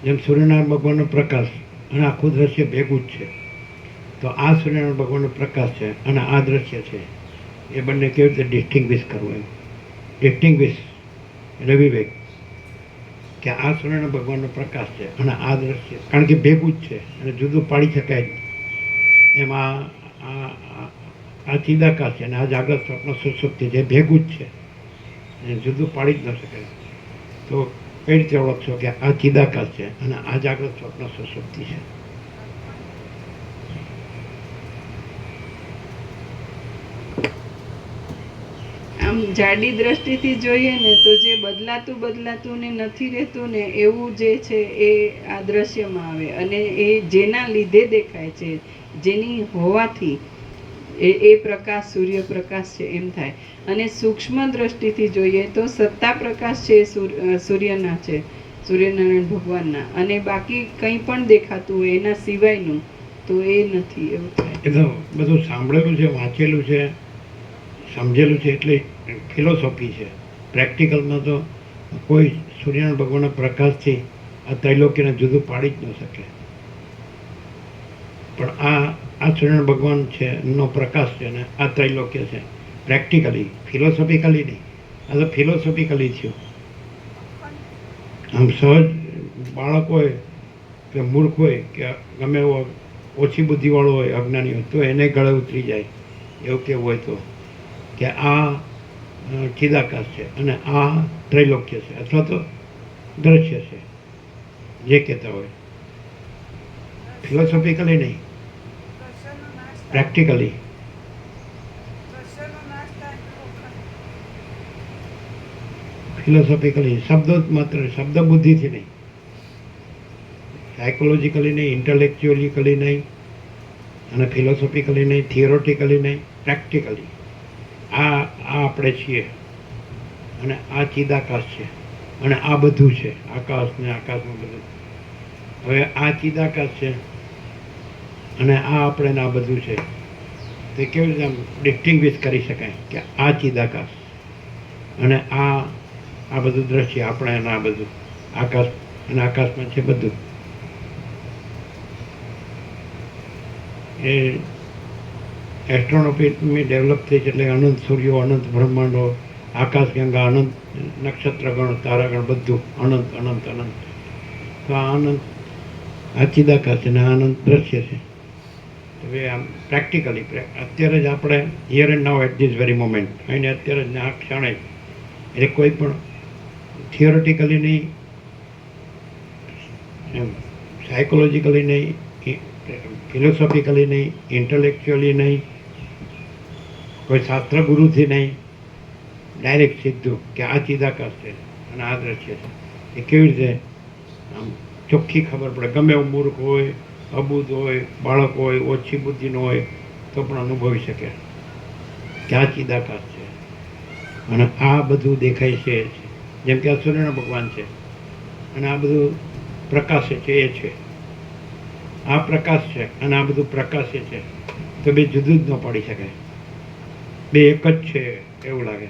જેમ સૂર્યનારાયણ ભગવાનનો પ્રકાશ અને આખું દ્રશ્ય ભેગું જ છે. તો આ સૂર્યનારાયણ ભગવાનનો પ્રકાશ છે અને આ દ્રશ્ય છે, એ બંને કેવી રીતે ડિસ્ટિંગ્વિશ કરવું? એમ ડિસ્ટિંગ્વિશ એટલે વિવેક, કે આ સૂર્યનારાયણ ભગવાનનો પ્રકાશ છે અને આ દ્રશ્ય, કારણ કે ભેગું જ છે અને જુદું પાડી શકાય જ. એમાં આ ચિદાકાશ છે અને આ જાગ્રત, સ્વપ્ન, સુષુપ્તિ જે ભેગું જ છે એને જુદું પાડી જ ન શકાય. તો કઈ રીતે ઓળખશો કે આ ચિદાકાશ છે અને આ જાગ્રત, સ્વપ્ન, સુષુપ્તિ છે? આમ જાડી દ્રષ્ટિથી જોઈએ ને તો જે બદલાતું ને નથી રહેતું ને એવું જે છે એ આ દ્રશ્યમાં આવે અને એ જેના લીધે દેખાય છે, જેની હોવાથી એ પ્રકાશ સૂર્યપ્રકાશ છે એમ થાય. અને સૂક્ષ્મ દ્રષ્ટિથી જોઈએ તો સત્તા પ્રકાશ છે સૂર્યના છે, સૂર્યનારાયણ ભગવાનના, અને બાકી કંઈ પણ દેખાતું હોય એના સિવાયનું તો એ નથી, એવું થાય. એ તો બધું સાંભળેલું છે, વાંચેલું છે, સમજેલું છે, એટલે ફિલોસોફી છે. પ્રેક્ટિકલમાં તો કોઈ સૂર્યનારાયણ ભગવાનના પ્રકાશથી આ ત્રૈલોક્યને જુદું પાડી જ ન શકે. પણ આ સૂર્યનારાયણ ભગવાન છે નો પ્રકાશ છે ને આ ત્રૈલોક્ય છે. પ્રેક્ટિકલી, ફિલોસોફિકલી નહીં. આ તો ફિલોસોફિકલી થયું. આમ સહજ બાળક હોય કે મૂર્ખ હોય કે ગમે એવો ઓછી બુદ્ધિવાળો હોય, અજ્ઞાની હોય, તો એને ગળે ઉતરી જાય એવું કેવું હોય તો કે આ ચિદાકાશ છે અને આ ત્રૈલોક્ય છે અથવા તો દ્રશ્ય છે, જે કહેતા હોય. ફિલોસોફિકલી નહીં, પ્રેક્ટિકલી. ફિલોસોફિકલી શબ્દો જ માત્ર, શબ્દ બુદ્ધિથી નહીં, સાયકોલોજીકલી નહીં, ઇન્ટેલેક્ચ્યુઅલિકલી નહીં અને ફિલોસોફિકલી નહીં, થિયોરોટિકલી નહીં, પ્રેક્ટિકલી. આ આપણે છીએ અને આ ચિદાકાશ છે અને આ બધું છે, આકાશ ને આકાશમાં બધું. હવે આ ચિદાકાશ છે અને આ આપણે ને આ બધું છે, તે કેવી રીતે આમ ડિસ્ટિંગ્વિશ કરી શકાય કે આ ચિદાકાશ અને આ બધું દ્રશ્ય, આપણે અને આ બધું આકાશ અને આકાશમાં છે બધું. એ એસ્ટ્રોનોમી ડેવલપ થઈ છે એટલે અનંત સૂર્યો, અનંત બ્રહ્માંડો, આકાશ ગંગા, અનંત નક્ષત્રગણ, તારાગણ, બધું અનંત અનંત અનંત. તો આ અનંત આ ચિદાકાશ છે ને આ અનંત દ્રશ્ય છે. હવે આમ પ્રેક્ટિકલી અત્યારે જ આપણે here and now at this very moment, અને અત્યારે જ આ ક્ષણે, એટલે કોઈ પણ થિયોરિટિકલી નહીં, એમ સાયકોલોજીકલી નહીં, ફિલોસોફિકલી નહીં, ઇન્ટેલેક્ચ્યુઅલી નહીં, કોઈ શાસ્ત્ર ગુરુથી નહીં, ડાયરેક્ટ સીધું કે આ ચિદાકાશ છે અને આ દ્રશ્ય છે. એ કેવી રીતે આમ ચોખ્ખી ખબર પડે? ગમે એવું મૂર્ખ હોય, અબૂધ હોય, બાળક હોય, ઓછી બુદ્ધિનો હોય તો પણ અનુભવી શકે કે આ ચિદાકાશ છે અને આ બધું દેખાય છે. જેમ કે આ સૂર્યના ભગવાન છે અને આ બધું પ્રકાશે છે, એ છે. આ પ્રકાશ છે અને આ બધું પ્રકાશે છે, તો બે જુદું જ ન પાડી શકાય. બે એક જ છે એવું લાગે.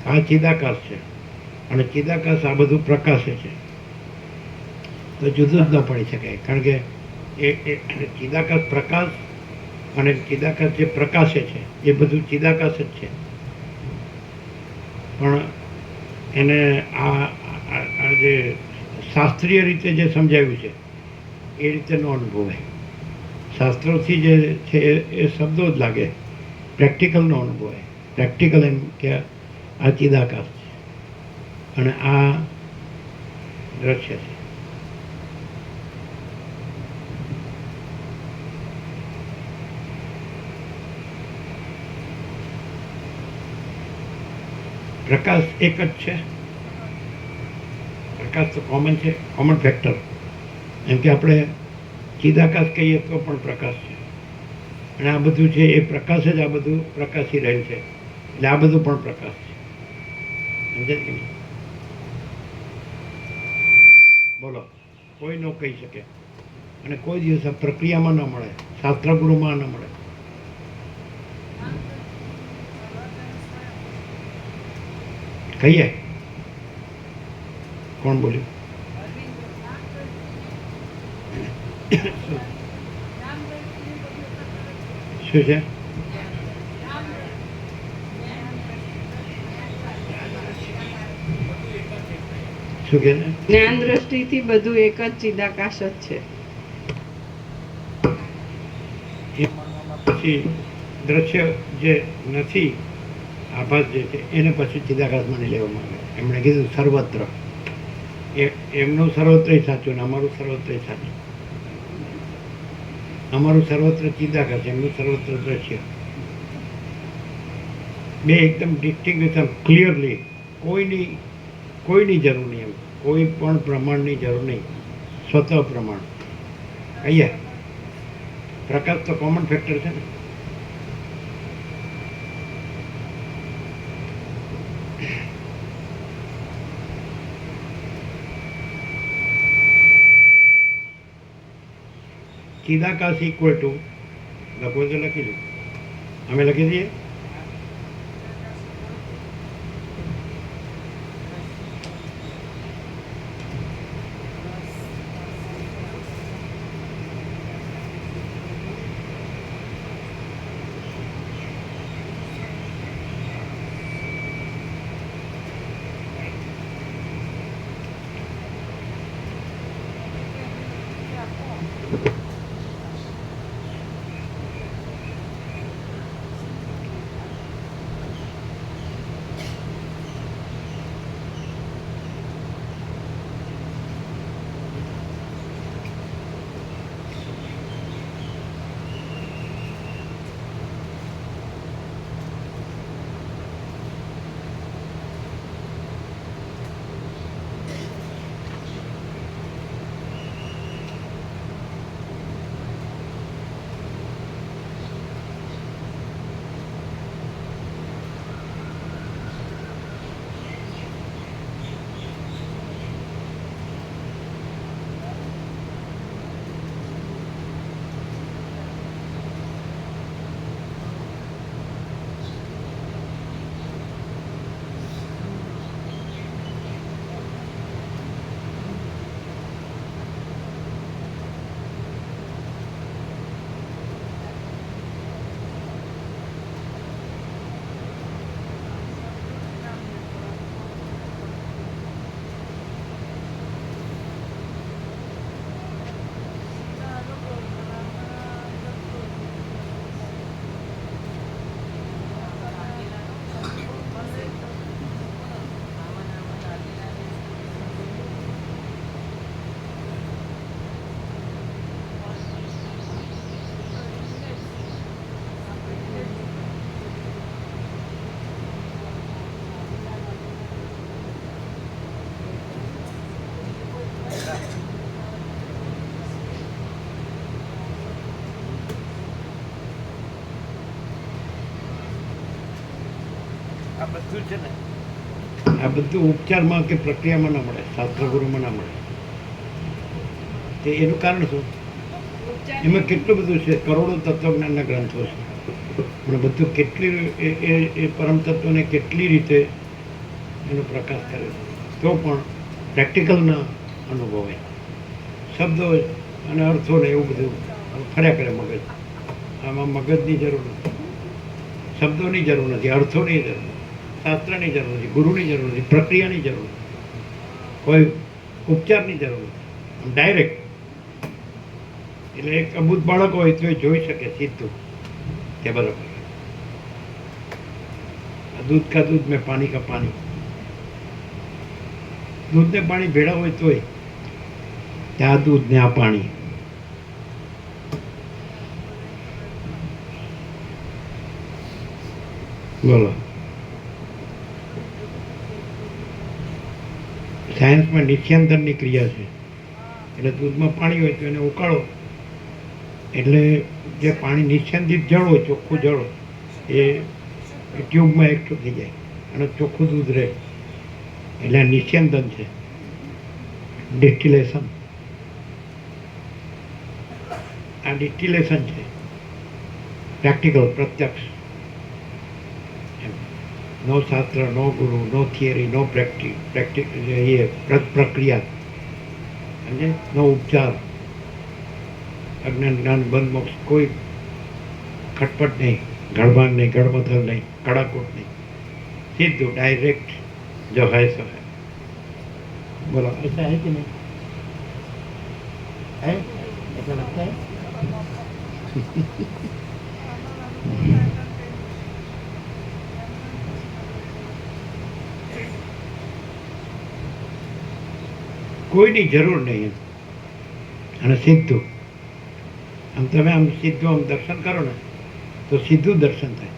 આ ચિદાકાશ છે અને ચિદાકાશ આ બધું પ્રકાશે છે, તો જુદું જ ન પાડી શકાય. કારણ કે એ ચિદાકાશ પ્રકાશ અને ચિદાકાશ જે પ્રકાશે છે એ બધું ચિદાકાશ જ છે, પણ એને આ જે શાસ્ત્રીય રીતે જે સમજાવ્યું છે એ રીતે ન અનુભવાય. શાસ્ત્રોથી જે છે એ શબ્દો જ લાગે, પ્રેક્ટિકલ ન અનુભવાય. પ્રેક્ટિકલ એમ કે આ ચિદાકાશ છે અને આ દ્રશ્ય છે. પ્રકાશ એક જ છે. પ્રકાશ તો કોમન છે, કોમન ફેક્ટર. એમ કે આપણે ચિદાકાશ કહીએ તો પણ પ્રકાશ છે, અને આ બધું છે એ પ્રકાશ જ આ બધું પ્રકાશી રહેલ છે, એટલે આ બધું પણ પ્રકાશ છે. સમજાય કે નહીં? બોલો, કોઈ ન કહી શકે, અને કોઈ દિવસ આ પ્રક્રિયામાં ન મળે, શાસ્ત્રગુરુમાં ન મળે. કહીએ કોણ બોલ્યું? શું છે? શું કે જ્ઞાન દ્રષ્ટિથી બધું એક જ ચિદાકાશ જ છે. પછી દ્રશ્ય જે નથી, આભાસ જે છે એને પછી ચિદાકાશ માની લેવામાં આવે. એમણે કીધું સર્વત્ર, એમનું સર્વત્ર સાચું ને અમારું સર્વત્ર સાચું. અમારું સર્વત્ર ચિદાકાશ, એમનું સર્વત્ર દ્રશ્ય. બે એકદમ ડિસ્ટિંગ્વિશ, ક્લિયરલી. કોઈની જરૂર નહીં, એમ કોઈ પણ પ્રમાણની જરૂર નહીં, સ્વતઃ પ્રમાણ. કહીએ પ્રકાશ તો કોમન ફેક્ટર છે ને. ચિદાકાશ ઇક્વલ ટુ લખો તો લખી દો, અમે લખી દઈએ. આ બધું છે ને, આ બધું ઉપચારમાં કે પ્રક્રિયામાં ના મળે, શાસ્ત્રગુરુમાં ના મળે. તે એનું કારણ શું? એમાં કેટલું બધું છે, કરોડો તત્વજ્ઞાનના ગ્રંથો છે, પણ બધું કેટલી એ પરમ તત્વને કેટલી રીતે એનો પ્રકાશ કરે છે, તો પણ પ્રેક્ટિકલ ના અનુભવાય. શબ્દો અને અર્થો ને એવું બધું ફર્યા કરે મગજ. આમાં મગજની જરૂર નથી, શબ્દોની જરૂર નથી, અર્થોની જરૂર નથી, શાસ્ત્રની જરૂર નથી, ગુરુની જરૂર નથી, પ્રક્રિયાની જરૂર નથી, કોઈ ઉપચારની જરૂર નથી, ડાયરેક્ટ. એટલે એક અબૂત બાળક હોય તો એ જોઈ શકે સીધું કે બરાબર दूध का दूध में पानी का पानी, दूध ने पानी भेड़ा हो तो क्या दूध ने आ पानी. बोलो साइंस में निश्चयांतन ની ક્રિયા છે. એટલે દૂધમાં પાણી હોય તો એને ઉકાળો એટલે જે પાણી નિશ્ચંદિત જળ હોય, ચોખ્ખું જળ હોય, એ ટ્યુબમાં એકઠું થઈ જાય અને ચોખ્ખું દૂધ રહે. એટલે આ નિશ્ચંદન છે, ડિસ્ટિલેશન. આ ડિસ્ટિલેશન છે, પ્રેક્ટિકલ, પ્રત્યક્ષ. નો શાસ્ત્ર, નો ગુરુ, નો થિયરી, નો પ્રક્રિયા અને નો ઉપચાર, અજ્ઞાન જ્ઞાન બંધ મોક્ષ, કોઈ ખટપટ નહીં, ગળભાંગ નહીં, ગળમથલ નહીં, કડાકોટ નહીં, सीधो डायरेक्ट जो है सो है. बोलो ऐसा है कि नहीं है? ऐसा लगता है? કોઈની જરૂર નહીં અને સીધું આમ તમે આમ સીધું આમ દર્શન કરો ને તો સીધું દર્શન થાય.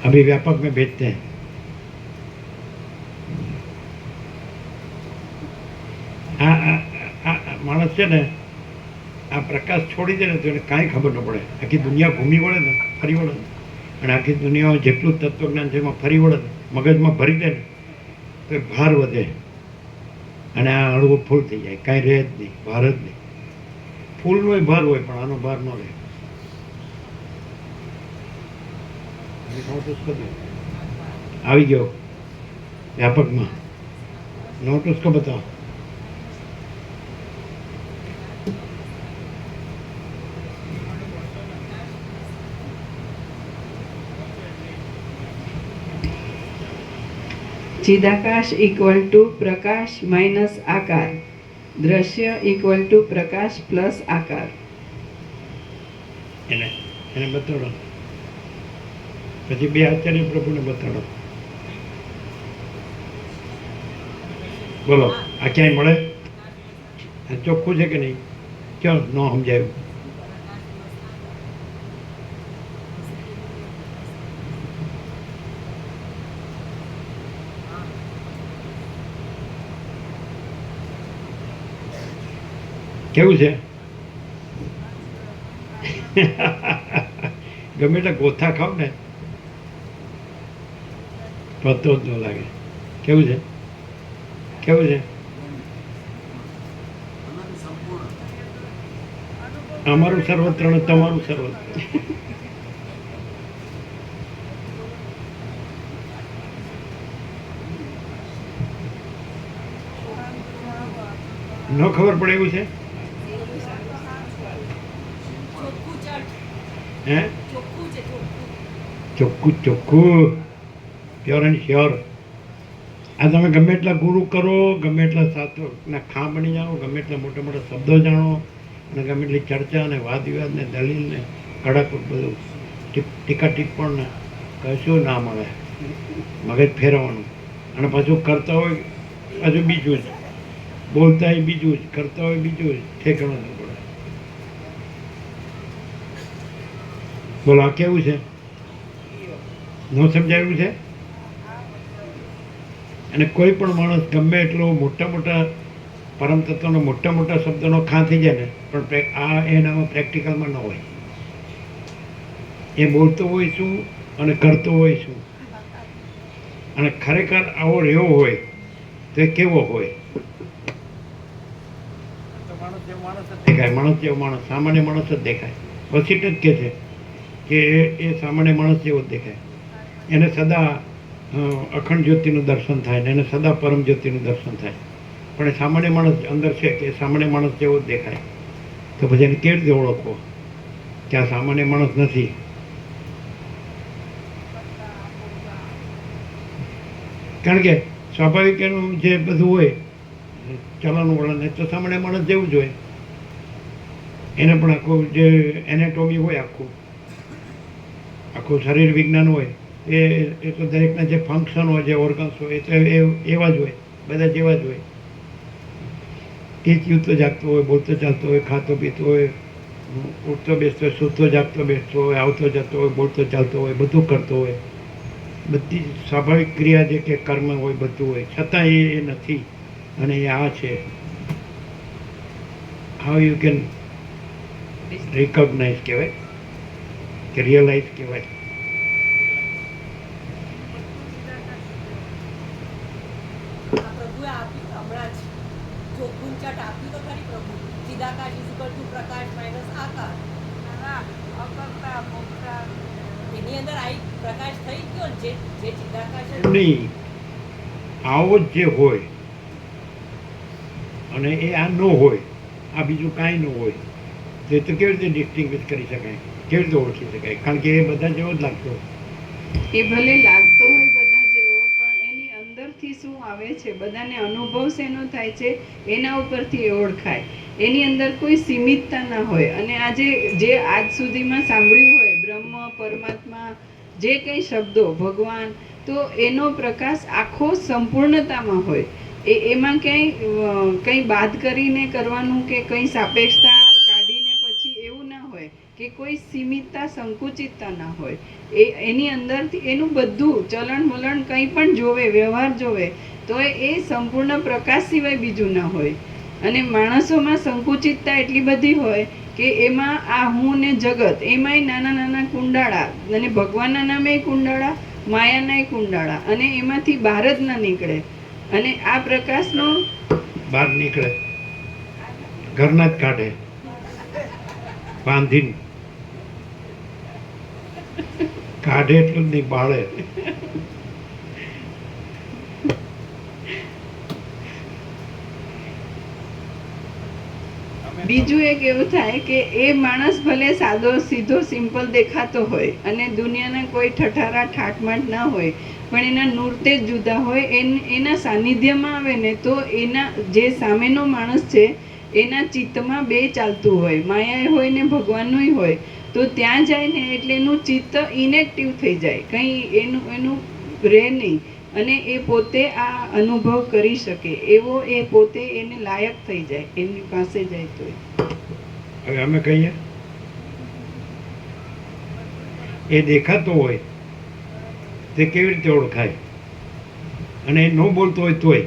अभी व्यापक में भेजते हैं. मानस છે ને આ પ્રકાશ છોડી દે ને તો એને કાંઈ ખબર ન પડે. આખી દુનિયા ઘૂમી વળે ને, ફરી વળે ને, અને આખી દુનિયામાં જેટલું તત્વજ્ઞાન છે એમાં ફરી વળે ને, મગજમાં ભરી દે ને તો ભાર વધે અને આ હળવું ફૂલ થઈ જાય. કાંઈ રહે જ નહીં, ભાર જ નહીં. ફૂલનો ભાર હોય પણ આનો ભાર ન રહે. આવી ગયો વ્યાપકમાં. नोट उसको बताओ. चिदाकाश इक्वल टू प्रकाश माइनस आकार, दृश्य इक्वल टू प्रकाश प्लस आकार. એને બતાડો, પછી બે આચાર્ય પ્રભુને બતાડો. બોલો આ ક્યાંય મળે? આ ચોખ્ખું છે કે નહીં? ચાલો ન સમજાયું. કેવું છે? ગમે એટલે ગોથા ખાવ ને પતો જ ન લાગે. કેવું છે? કેવું છે? અમારું સર્વત્ર ને તમારું સર્વત્ર. ન ખબર પડે એવું છે? હે? ચોખ્ખું ચોખ્ખું, પ્યોર એન્ડ શ્યોર. આ તમે ગમે એટલા ગુરુ કરો, ગમે એટલા શાસ્ત્રોના ખાં બની જાઓ, ગમે એટલા મોટા મોટા શબ્દો જાણો, અને ગમે એટલી ચર્ચા ને વાદ વિવાદ ને દલીલ ને કડાકૂટ બધું ટીકા ટિપ્પણ ને કશું ના મળે. મગજ ફેરવવાનું અને પાછું કરતા હોય પાછું બીજું જ, બોલતા હોય બીજું જ, કરતા હોય બીજું જ, ઠેકાણું ન પડે. બોલો આ કેવું છે? ન સમજાયું છે? અને કોઈ પણ માણસ ગમે એટલો મોટા મોટા પરમ તત્વનો મોટા મોટા શબ્દનો ખાં થઈ જાય ને, પણ આ એનામાં પ્રેક્ટિકલમાં ન હોય. એ બોલતો હોય શું અને કરતો હોય શું, અને ખરેખર આવો રહ્યો હોય તો એ કેવો હોય? દેખાય માણસ જેવો માણસ, સામાન્ય માણસ જ દેખાય. વસીટ જ કહે છે કે એ સામાન્ય માણસ જેવો જ દેખાય. એને સદા અખંડ જ્યોતિનું દર્શન થાય ને એને સદા પરમ જ્યોતિનું દર્શન થાય, પણ એ સામાન્ય માણસ અંદર છે કે એ સામાન્ય માણસ જેવો જ દેખાય, તો પછી એને કેવી રીતે ઓળખવો કે આ સામાન્ય માણસ નથી? કારણ કે સ્વાભાવિક એનું જે બધું હોય ચલણ વલણ એ તો સામાન્ય માણસ જેવું જ હોય. એને પણ આખું જે એનેટોમી હોય, આખું શરીર વિજ્ઞાન હોય, એ તો દરેકના જે ફંક્શન હોય, જે ઓર્ગન્સ હોય, એ તો એવા જ હોય, બધા જેવા જ હોય. એ જીવતો જાગતો હોય, બોલતો ચાલતો હોય, ખાતો પીતો હોય, ઉઠતો બેસતો હોય, સૂતો જાગતો બેસતો હોય, આવતો જતો હોય, બોલતો ચાલતો હોય, બધું કરતો હોય, બધી સ્વાભાવિક ક્રિયા જે કે કર્મ હોય બધું હોય, છતાં એ નથી અને એ આ છે. હાઉ યુ કેન રિકોગ્નાઇઝ કહેવાય કે રિયલાઇઝ કહેવાય? આ પ્રભુએ આપ્યું હમણાં જ ચોખ્ખું ચાટ આપ્યું તો ખરી પ્રભુ. ચિદાકાશ ઇઝ ઇક્વલ ટુ પ્રકાશ માઇનસ આકાશ. એની અંદર આ પ્રકાશ થઈ ગયો ને, જે ચિદાકાશ જ નહીં, આવો જ જે હોય અને એ આ ન હોય, આ બીજું કાંઈ ન હોય, તો એ તો કેવી રીતે ડિસ્ટિંગ્વિશ કરી શકાય, કેવી રીતે ઓળખી શકાય? કારણ કે એ બધા જેવો જ લાગતો હોય. એ ભલે લાગતો હોય બધા જેવો, પણ એની અંદરથી શું આવે છે, બધાને અનુભવ શેનો થાય છે એના ઉપરથી એ ઓળખાય. એની અંદર કોઈ સીમિતતા ના હોય. અને આજે જે આજ સુધીમાં સાંભળ્યું હોય બ્રહ્મ, પરમાત્મા, જે કંઈ શબ્દો, ભગવાન, તો એનો પ્રકાશ આખો સંપૂર્ણતામાં હોય. એમાં કંઈ બાદ કરીને કરવાનું કે કંઈ સાપેક્ષતા કાઢીને પછી એવું ના હોય કે કોઈ સીમિતતા, સંકુચિતતા ના હોય. એની અંદરથી એનું બધું ચલણ વલણ કંઈ પણ જોવે, વ્યવહાર જોવે, તો એ સંપૂર્ણ પ્રકાશ સિવાય બીજું ના હોય. અને માણસોમાં સંકુચિતતા એટલી બધી હોય કે એમાં આ હું ને જગત, એમાંય નાના નાના કુંડાળા, અને ભગવાનના નામે કુંડાળા, માયાનાય કુંડાળા, અને એમાંથી બહાર જ ના નીકળે. અને આ પ્રકાશનો બહાર નીકળે, ઘરના જ કાઢે બાંધીને, કાઢે એટલું જ નહીં, બાળે. બીજું એક એવું થાય કે એ માણસ ભલે સાદો સીધો સિમ્પલ દેખાતો હોય અને દુનિયાના કોઈ ઠઠારા ઠાઠમાટ ના હોય, પણ એના નૂરતે જ જુદા હોય. એના સાનિધ્યમાં આવે ને તો એના જે સામેનો માણસ છે એના ચિત્તમાં બે ચાલતું હોય, માયાએ હોય ને ભગવાનનુંય હોય. તો ત્યાં જાય ને એટલે એનું ચિત્ત ઇનેક્ટિવ થઈ જાય, કંઈ એનું રહે નહીં, અને એ પોતે આ અનુભવ કરી શકે એવો એ પોતે એને લાયક થઈ જાય એમની પાસે જાય તો. હવે અમે કહીએ એ દેખાતો હોય તે કેવી રીતે ઓળખાય? અને એ ન બોલતો હોય તોય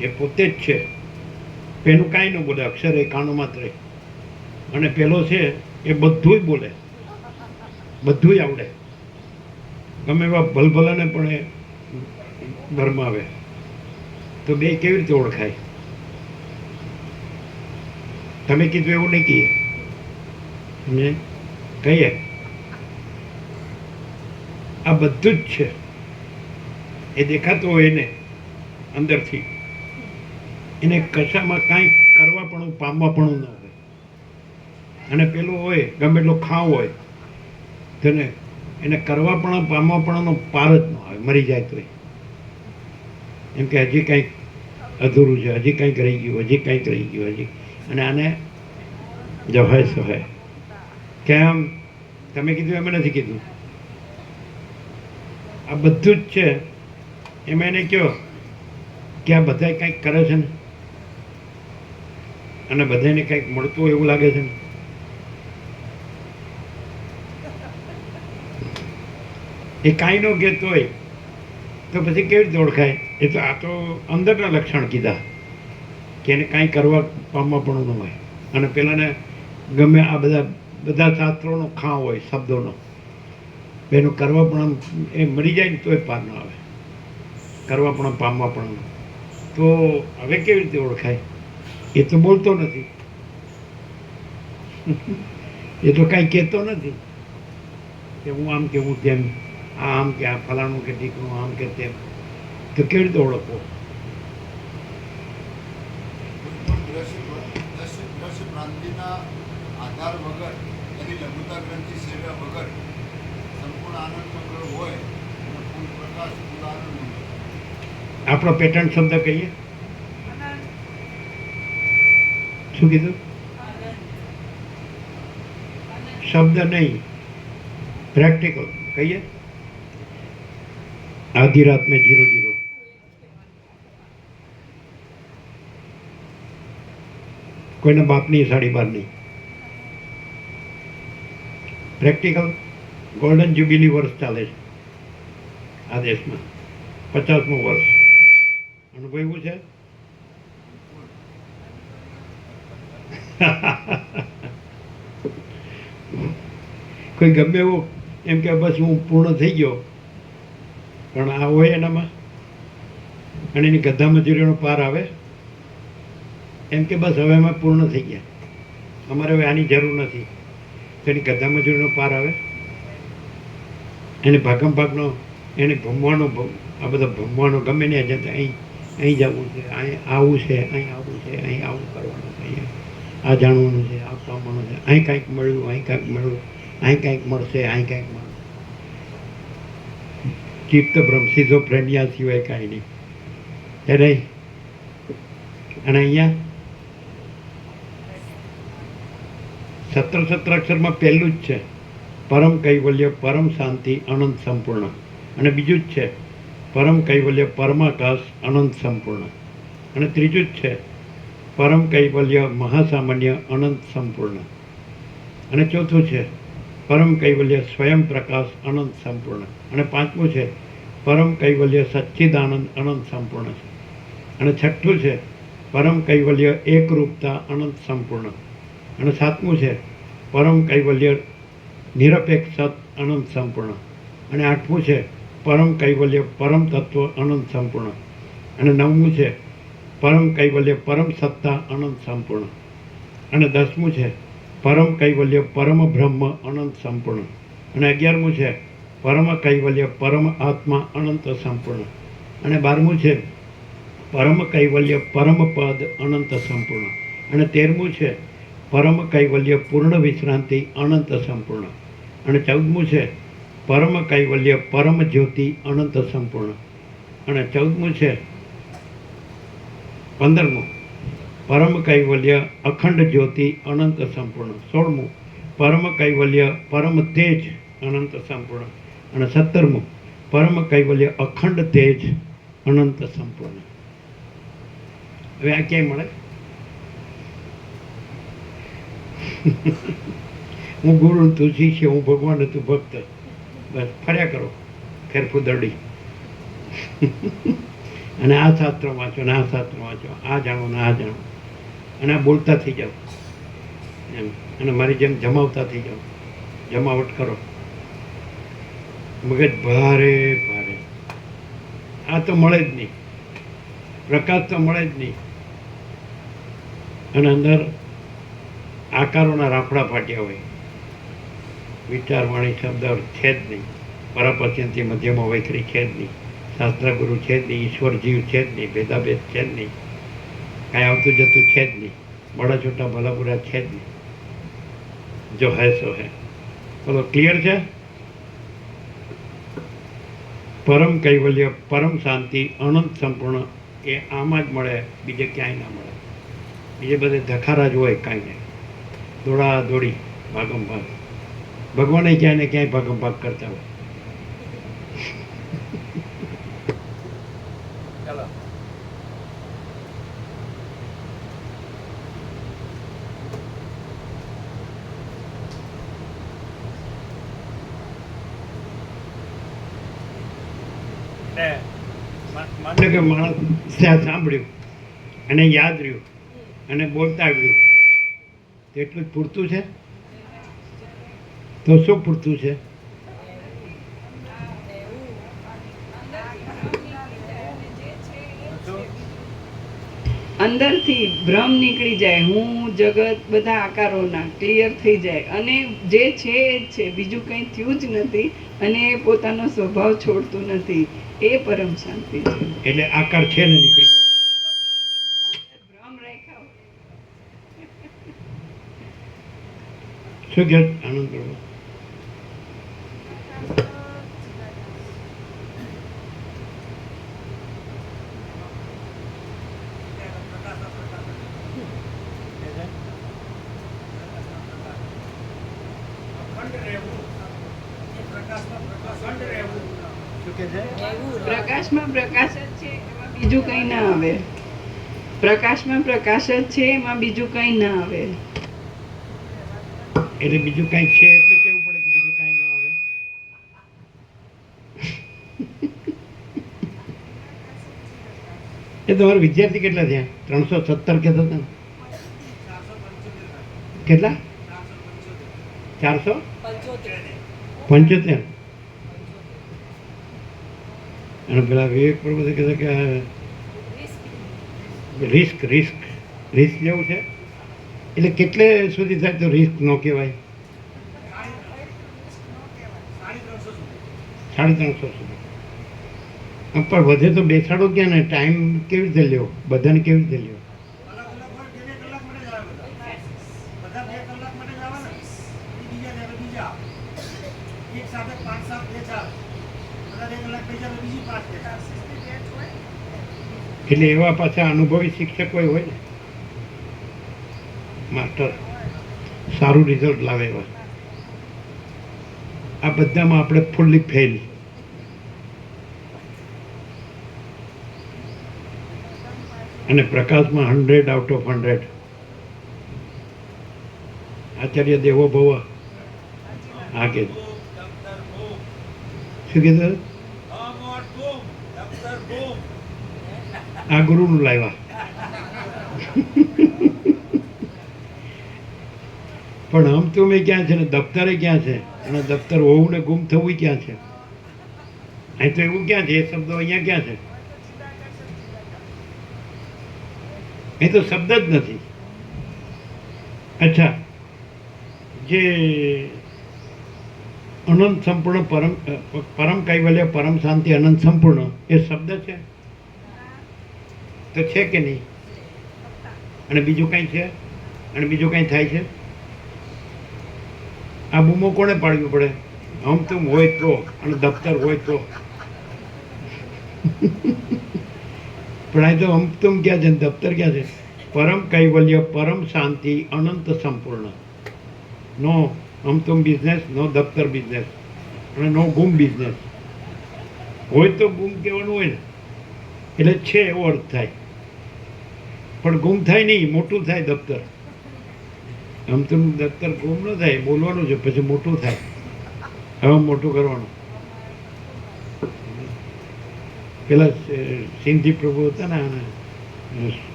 એ પોતે જ છે. પેલું કાંઈ ન બોલે, અક્ષર એ કાનો માત્ર, અને પેલો છે એ બધુંય બોલે, બધુંય આવડે, ગમે એવા ભલભલાને પણ એ ભરમાવે. તો બે કેવી રીતે ઓળખાય? તમે કીધું એવું નહીં કહીએ, અમે કહીએ આ બધું જ છે. એ દેખાતું હોય એને અંદરથી, એને કશામાં કાંઈ કરવા પણ પામવા પણ ન હોય. અને પેલું હોય ગમે એટલો ખાવ હોય તેને એને કરવા પણ પામવા પણનો પાર જ ન આવે, મરી જાય તોય એમ કે હજી કંઈક અધૂરું છે, હજી કંઈક રહી ગયું, હજી કંઈક રહી ગયું, હજી. અને આને જવાય સહાય કેમ? તમે કીધું એમ નથી કીધું, આ બધું જ છે. એમાં એને કહો કે આ બધા કંઈક કરે છે ને, અને બધાને કંઈક મળતું હોય એવું લાગે છે ને. એ કાંઈ ન કહેતો હોય તો પછી કેવી રીતે ઓળખાય? એ તો આ તો અંદરના લક્ષણ કીધા કે એને કાંઈ કરવા પામવા પણ ન હોય. અને પેલાને ગમે આ બધા શાસ્ત્રોનો ખાં હોય, શબ્દોનો, એનું કરવા પણ એ મરી જાય ને તોય પાર ન આવે, કરવા પણ પામવા પણ ન. તો હવે કેવી રીતે ઓળખાય? એ તો બોલતો નથી, એ તો કાંઈ કહેતો નથી કે હું આમ કે હું તેમ. આ આમ કે આ ફલાણું કે ઢીકણું આમ કે તેમ, તો કેવી રીતે ઓળખવો? કોઈ પણ દ્રશ્ય ભ્રાંતિના આધાર વગર એની લઘુતા ગ્રંથિ સેવ્યા વગર સંપૂર્ણ આનંદ મંગળ હોય અને પૂર્ણ પ્રકાશ પૂર્ણ આનંદ મંગળ. આપણો પેટર્ન શબ્દ કહીએ. શું કીધું? શબ્દ નહીં, પ્રેક્ટિકલ કહીએ. આધી રાત મેં 00 કોઈના બાપની સાડી બાર નહીં. પ્રેક્ટિકલ. ગોલ્ડન જ્યુબિલી વર્ષ ચાલે છે આ દેશમાં, 50મું વર્ષ. અનુભવ્યું છે? કોઈ ગમે એવું એમ કે બસ હું પૂર્ણ થઈ ગયો, પણ આ હોય એનામાં, અને એની ગધા મજૂરીનો પાર આવે એમ કે બસ હવે અમે પૂર્ણ થઈ ગયા, અમારે હવે આની જરૂર નથી, તેની ગધા મજૂરીનો પાર આવે. એને ભાગમ ભાગનો, એને ભમવાનો, આ બધા ભમવાનો ગમે ને જતા અહીં અહીં જવું છે, અહીં આવું છે, અહીં આવું છે, અહીં આવું કરવાનું છે, અહીંયા આ જાણવાનું છે, આ પામવાનું છે, અહીં કાંઈક મળ્યું, અહીં કાંઈક મળ્યું, અહીં કાંઈક મળશે, અહીં કાંઈક મળશે. ચિત્ત ભ્રમ, સિઝોફ્રેનિયા સિવાય કાંઈ નહીં. એ નહીં. અને અહીંયા 17 અક્ષરમાં પહેલું જ છે પરમ કૈવલ્ય, પરમ શાંતિ, અનંત સંપૂર્ણ. અને બીજું જ છે પરમ કૈવલ્ય, પરમાકાશ, અનંત સંપૂર્ણ. અને ત્રીજું જ છે પરમ કૈવલ્ય, મહાસામાન્ય, અનંત સંપૂર્ણ. અને ચોથું છે પરમ કૈવલ્ય, સ્વયં પ્રકાશ, અનંત સંપૂર્ણ. અને પાંચમું છે પરમ કૈવલ્ય, સચ્ચિદાનંદ, અનંત સંપૂર્ણ છે. અને છઠ્ઠું છે પરમ કૈવલ્ય, એકરૂપતા, અનંત સંપૂર્ણ. અને સાતમું છે પરમ કૈવલ્ય, નિરપેક્ષ સત, અનંત સંપૂર્ણ. અને આઠમું છે પરમ કૈવલ્ય, પરમ તત્વ, અનંત સંપૂર્ણ. અને નવમું છે પરમ કૈવલ્ય, પરમ સત્તા, અનંત સંપૂર્ણ. અને 10મું છે પરમ કૈવલ્ય, પરમ બ્રહ્મ, અનંત સંપૂર્ણ. અને 11મું છે પરમ કૈવલ્ય, પરમ આત્મા, અનંત સંપૂર્ણ. અને 12મું છે પરમ કૈવલ્ય, પરમ પદ, અનંત સંપૂર્ણ. અને 13મું છે પરમ કૈવલ્ય, પૂર્ણ વિશ્રાંતિ, અનંત સંપૂર્ણ. અને 14મું છે પરમ કૈવલ્ય, પરમ જ્યોતિ, અનંત સંપૂર્ણ. અને 14મું છે 15મું પરમ કૈવલ્ય, અખંડ જ્યોતિ, અનંત સંપૂર્ણ. 16મું પરમ કૈવલ્ય, પરમ તેજ, અનંત સંપૂર્ણ. અને 17મું પરમ કૈવલ્ય, અખંડ તેજ, અનંત સંપૂર્ણ. હવે આ ક્યાંય મળે? હું ગુરુ, તું શિષ્ય, હું ભગવાન, તું ભક્ત. બસ ફર્યા કરો ફેરફું દરડી. અને આ શાસ્ત્ર વાંચો ને આ શાસ્ત્ર વાંચો, આ જાણો ને આ જાણો, અને આ બોલતા થઈ જાઓ એમ. અને મારી જેમ જમાવતા થઈ જાઓ, જમાવટ કરો. મગજ ભારે ભારે. આ તો મળે જ નહીં, પ્રકાશ તો મળે જ નહીં. અને અંદર આકારોના રાફડા ફાટ્યા હોય, વિચારવાણી શબ્દ છે જ નહીં, પરાપર્યંતી મધ્યમાં વૈખરી છે જ નહીં, શાસ્ત્રગુરુ છે જ નહીં, ઈશ્વર જીવ છે જ નહીં, ભેદાભેદ છે જ નહીં, કાંઈ આવતું જતું છે જ નહીં, બડા છોટા ભલા બુરા છે જ નહીં. જો હે સો હે. બોલો, ક્લિયર છે? પરમ કૈવલ્ય, પરમ શાંતિ, અનંત સંપૂર્ણ એ આમાં જ મળે, બીજે ક્યાંય ના મળે. બીજે બધે ધખારા જ હોય, કાંઈ નહીં, દોડા દોડી, ભાગમ ભાગ. ભગવાને ક્યાંય ને ક્યાંય ભાગમ ભાગ કરતા હોય. ચાલો. એટલે કે માણસ સાંભળ્યું અને યાદ રહ્યું અને બોલતા આવ્યું, તેટલું જ પૂરતું છે? તો શું પૂરતું છે? અંદરથી ભ્રમ નીકળી જાય, હું જગત બધા આકારોના ક્લિયર થઈ જાય અને જે છે એ જ છે, બીજું કંઈ થયું જ નથી અને એ પોતાનો સ્વભાવ છોડતું નથી. એ પરમ શાંતિ છે. એટલે આકાર છે ને નીકળી જાય. ભ્રમ રાખ્યા હોય. શું કહે આનંદ પ્રભુ? અખંડ રહેવું એ પ્રકાશમાં પ્રકાશખંડ રહેવું. શું કહે છે? પ્રકાશમાં પ્રકાશ જ છે, એમાં બીજું કંઈ ના આવે. પ્રકાશમાં પ્રકાશ જ છે, એમાં બીજું કંઈ ના આવે. એટલે બીજું કાંઈ છે એટલે કેવું પડે કે બીજું કાંઈ ન આવે. એ તમારા વિદ્યાર્થી કેટલા થયા? 317 કહેતા હતા ને? કેટલા? 475. અને પેલા વિવેક પ્રભુ કહેતા કે રિસ્ક રિસ્ક રિસ્ક જેવું છે. એટલે કેટલે સુધી થાય તો રિસ્ક ન કહેવાય? 350 સુધી. પણ વધે તો બેસાડો ક્યાં ને? ટાઈમ કેવી રીતે લ્યો? બધાને કેવી રીતે લ્યો? અલગ અલગ હોય 2 કલાક માટે જ આવે બધા 2 કલાક માટે જ આવે ને. બીજા જાય બીજા એક સાથે 5 7 2 4 બધા 2 કલાક થઈ જાય બીજી 5 એટલે એવા પાછા અનુભવી શિક્ષક હોય ને માસ્ટર, સારું રિઝલ્ટ લાવે એવા. આ બધામાં આપણે ફૂલ્લી ફેલ. અને પ્રકાશમાં 100 આઉટ ઓફ 100. આચાર્ય દેવો ભવ આ કે શું કીધું? આ ગુરુનું લાવ્યા. પણ આમ તો મેં ક્યાં છે ને દફતરે ક્યાં છે? અને દફતર હોવું ને ગુમ થવું ક્યાં છે? અહીં તો એવું ક્યાં છે? એ શબ્દો અહીંયા ક્યાં છે? અહીં તો શબ્દ જ નથી. અચ્છા, જે અનંત સંપૂર્ણ પરમ કૈવલ્ય પરમ શાંતિ અનંત સંપૂર્ણ એ શબ્દ છે તો છે કે નહીં? અને બીજું કંઈ છે? અને બીજું કંઈ થાય છે? આ બૂમો કોને પાડવી પડે? હમતુમ હોય તો અને દફતર હોય તો. પણ આ તો હમતુમ ક્યાં છે? દફતર ક્યાં છે? પરમ કૈવલ્ય પરમ શાંતિ અનંત સંપૂર્ણ. નો હમતુમ બિઝનેસ, નો દફતર બિઝનેસ અને નો ગુમ બિઝનેસ. હોય તો ગુમ કહેવાનું હોય ને, એટલે છે એવો અર્થ થાય. પણ ગુમ થાય નહીં, મોટું થાય દફતર. આમ તો દફતર ગુમ ન થાય, બોલવાનું છે, પછી મોટું થાય. હવે મોટું કરવાનું. પેલા સિંધી પ્રભુ હતા ને,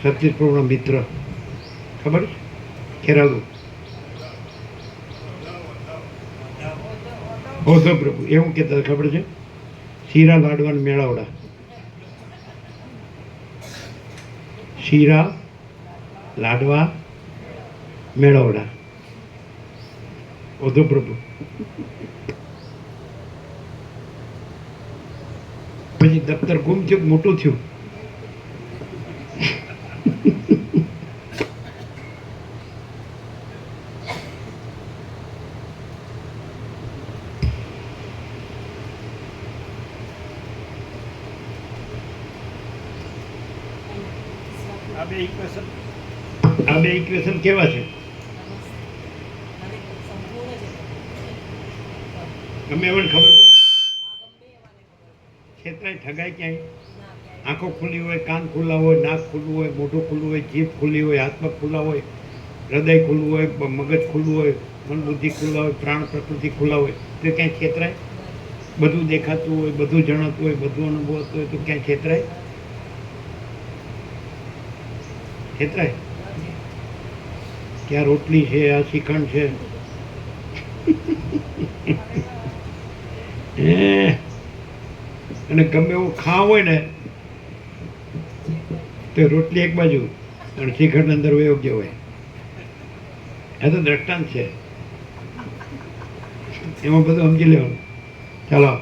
સતીશ પ્રભુના મિત્ર, ખબર છે? ખેરાલુ ઓધો પ્રભુ એવું કહેતા ખબર છે? શીરા લાડવાને મેળાવડા. શીરા લાડવા મેળવડા. ઓધો પ્રભુ. પછી દફતર ગુમ થયું, મોટું થયું. આ બે ઇક્વેશન કેવા છે? ગમે એમને ખબર પડે. છેતરાય ઠગાય ક્યાંય? આંખો ખુલ્લી હોય, કાન ખુલ્લા હોય, નાક ખુલ્લું હોય, મોઢું ખુલ્લું હોય, જીભ ખુલ્લી હોય, હાથ પગ ખુલ્લા હોય, હૃદય ખુલ્લું હોય, મગજ ખુલ્લું હોય, મન બુદ્ધિ ખુલ્લા હોય, પ્રાણ પ્રકૃતિ ખુલ્લા હોય તો ક્યાંય છેતરાય? બધું દેખાતું હોય, બધું જણાતું હોય, બધું અનુભવતું હોય તો ક્યાંય છેતરાય? છેતરાય? ક્યાં રોટલી છે, આ શ્રીખંડ છે. અને ગમે એવું ખાવ હોય ને તો રોટલી એક બાજુ અને શ્રીખંડ અંદર યોગ્ય હોય. આ તો દ્રષ્ટાંત છે, એમાં બધું સમજી લેવાનું. ચાલો.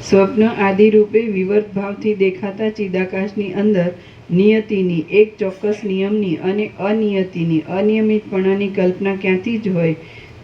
સ્વપ્ન આદિ રૂપે વિવર્ત ભાવથી દેખાતા ચિદાકાશની અંદર નિયતિની, એક ચોક્કસ નિયમની અને અનિયતિની, અનિયમિતપણાની કલ્પના ક્યાંથી જ હોય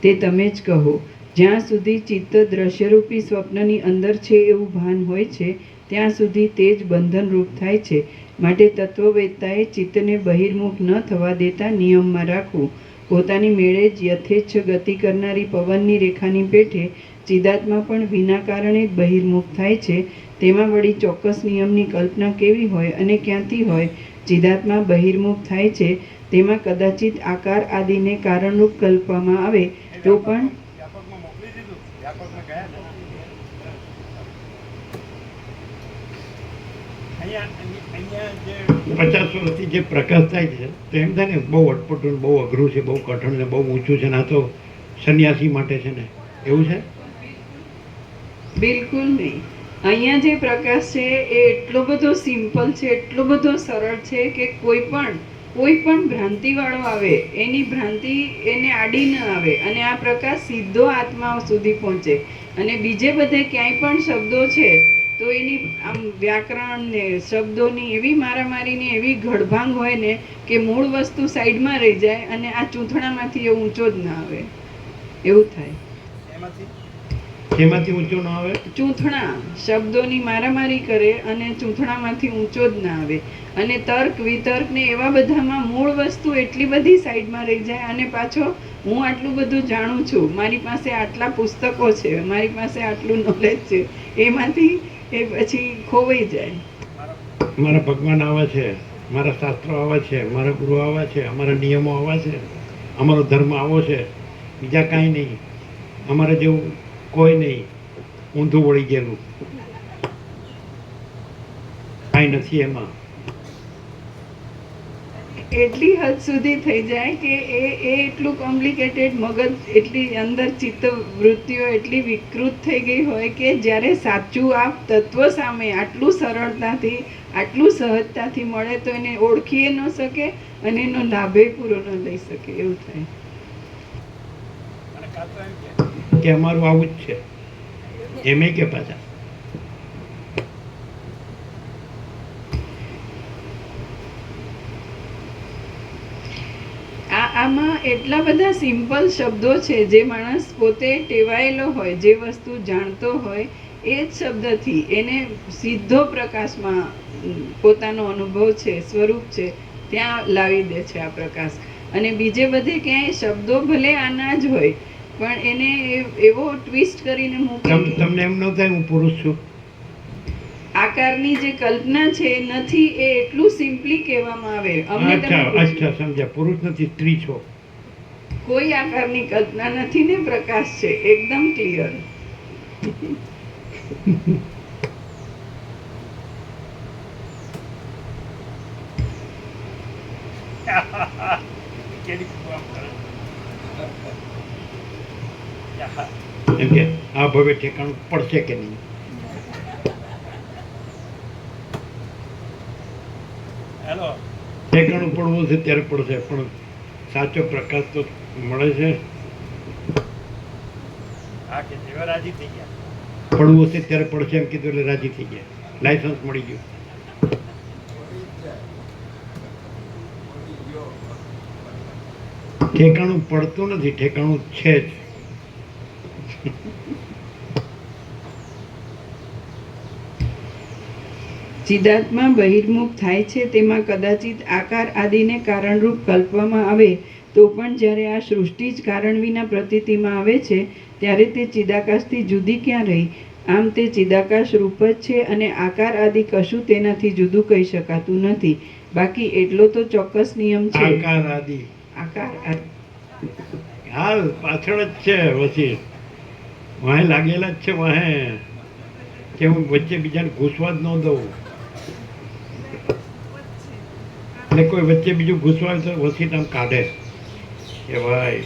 તે તમે જ કહો. જ્યાં સુધી ચિત્ત દ્રશ્યરૂપી સ્વપ્નની અંદર છે એવું ભાન હોય છે ત્યાં સુધી તે જ બંધનરૂપ થાય છે. માટે તત્વવેત્તાએ ચિત્તને બહિર્મુખ ન થવા દેતા નિયમમાં રાખવું. પોતાની મેળે જ યથેચ્છ ગતિ કરનારી પવનની રેખાની પેઠે ચિદાત્મા પણ વિના કારણે જ બહિર્મુખ થાય છે. તેમાં વળી ચોક્કસ નિયમની કલ્પના કેવી હોય અને ક્યાંથી હોય? ચિદાત્મા બહિર્મુખ થાય છે તેમાં કદાચિત આકાર આદિને કારણરૂપ કલ્પવામાં આવે તો પણ વ્યાપકમાં મોકલી દીધું, વ્યાપકમાં ગયા ને. અહીંયા જે 50 વર્ષથી જે પ્રકાશ થાય છે તો એમ થાય ને બહુ અટપટું, બહુ અઘરું છે, બહુ કઠણ છે, બહુ ઊંચું છે ને આ તો સંન્યાસી માટે છે ને, એવું છે? બિલકુલ નહીં. અહીંયા જે પ્રકાશ છે એ એટલો બધો સિમ્પલ છે, એટલો બધો સરળ છે કે કોઈ પણ ભ્રાંતિવાળો આવે એની ભ્રાંતિ એને આડી ન આવે અને આ પ્રકાશ સીધો આત્મા સુધી પહોંચે. અને બીજે બધે ક્યાંય પણ શબ્દો છે તો એની આમ વ્યાકરણ ને શબ્દોની એવી મારામારીને એવી ઘડભાંગ હોય ને કે મૂળ વસ્તુ સાઈડમાં રહી જાય અને આ ચૂંથણામાંથી એ ઊંચો જ ના આવે, એવું થાય. એમાંથી ઊંચો ન આવે. ચૂંથણા શબ્દોની મારામારી કરે અને ચૂંથણામાંથી ઊંચો જ ના આવે. અને તર્ક વિતર્ક ને એવા બધામાં મૂળ વસ્તુ એટલી બધી સાઈડમાં રહી જાય અને પાછો હું આટલું બધું જાણું છું, મારી પાસે આટલા પુસ્તકો છે, મારી પાસે આટલું નોલેજ છે, એમાંથી એ પછી ખોવાઈ જાય. મારા ભગવાન આવા છે, મારા શાસ્ત્રો આવા છે, મારા ગુરુ આવા છે, અમારા નિયમો આવા છે, અમારો ધર્મ આવો છે, બીજા કાંઈ નહીં, અમારે જેવું કોઈ નહીં, ઊંધું વળી ગયેલું કાંઈ નથી એમાં. એટલી હદ સુધી થઈ જાય કે એ એટલું કોમ્પ્લિકેટેડ, મગજ એટલી અંદર ચિત્ત વૃત્તિઓ એટલી વિકૃત થઈ ગઈ હોય કે જ્યારે સાચું આ તત્વ સામે આટલું સરળતાથી આટલું સહજતાથી મળે તો એને ઓળખી ન શકે અને એનો લાભે પૂરો ન લઈ શકે, એવું થાય. કે અમારું આવું જ છે એમ કે પાછા આમાં એટલા બધા સિમ્પલ શબ્દો છે જે માણસ પોતે ટેવાયેલો હોય, જે વસ્તુ જાણતો હોય એ જ શબ્દથી એને સીધો પ્રકાશમાં પોતાનો અનુભવ છે, સ્વરૂપ છે, ત્યાં લાવી દે છે આ પ્રકાશ. અને બીજે બધે ક્યાંય શબ્દો ભલે આના જ હોય પણ એને એવો ટ્વિસ્ટ કરીને મૂકે. તમને એમ ન થાય હું પુરુષ છું? આકારની જે કલ્પના છે નથી, એ એટલું સિમ્પલી કહેવામાં આવે. અમને અચ્છા સમજ્યા, પુરુષ નથી, સ્ત્રી છો. કોઈ આકારની કલ્પના નથી ને પ્રકાશ છે, એકદમ ક્લિયર. એમ કે આ ભવે ઠેકાણું પડશે કે નહીં? ઠેકાણું પડવું છે ત્યારે પડશે, પણ સાચો પ્રકાશ તો મળે છે. પડવું છે ત્યારે પડશે એમ કીધું એટલે રાજી થઈ ગયા, લાયસન્સ મળી ગયું. ઠેકાણું પડતું નથી, ઠેકાણું છે જ. ચિદાત્મા બહિર્મુખ થાય છે તેમાં કદાચિત આકાર આદિને કારણરૂપ કલ્પવામાં આવે તો પણ જ્યારે આ સૃષ્ટિ જ કારણ વિના પ્રતીતિમાં આવે છે ત્યારે તે ચિદાકાશથી જુદી ક્યાં રહી? આમ તે ચિદાકાશ રૂપ જ છે અને આકાર આદિ કશું તેનાથી જુદું કહી શકાતું નથી. બાકી એટલો તો ચોક્કસ નિયમ છે. આકાર આદિ હાલ પાછળ જ છે, વચ્ચે વાહે લાગેલા જ છે, વાહે કે હું વચ્ચે બીજાને ઘૂસવા જ ન દઉં. એટલે કોઈ વચ્ચે બીજું ઘૂસવા તો વસીટ આમ કાઢે કે ભાઈ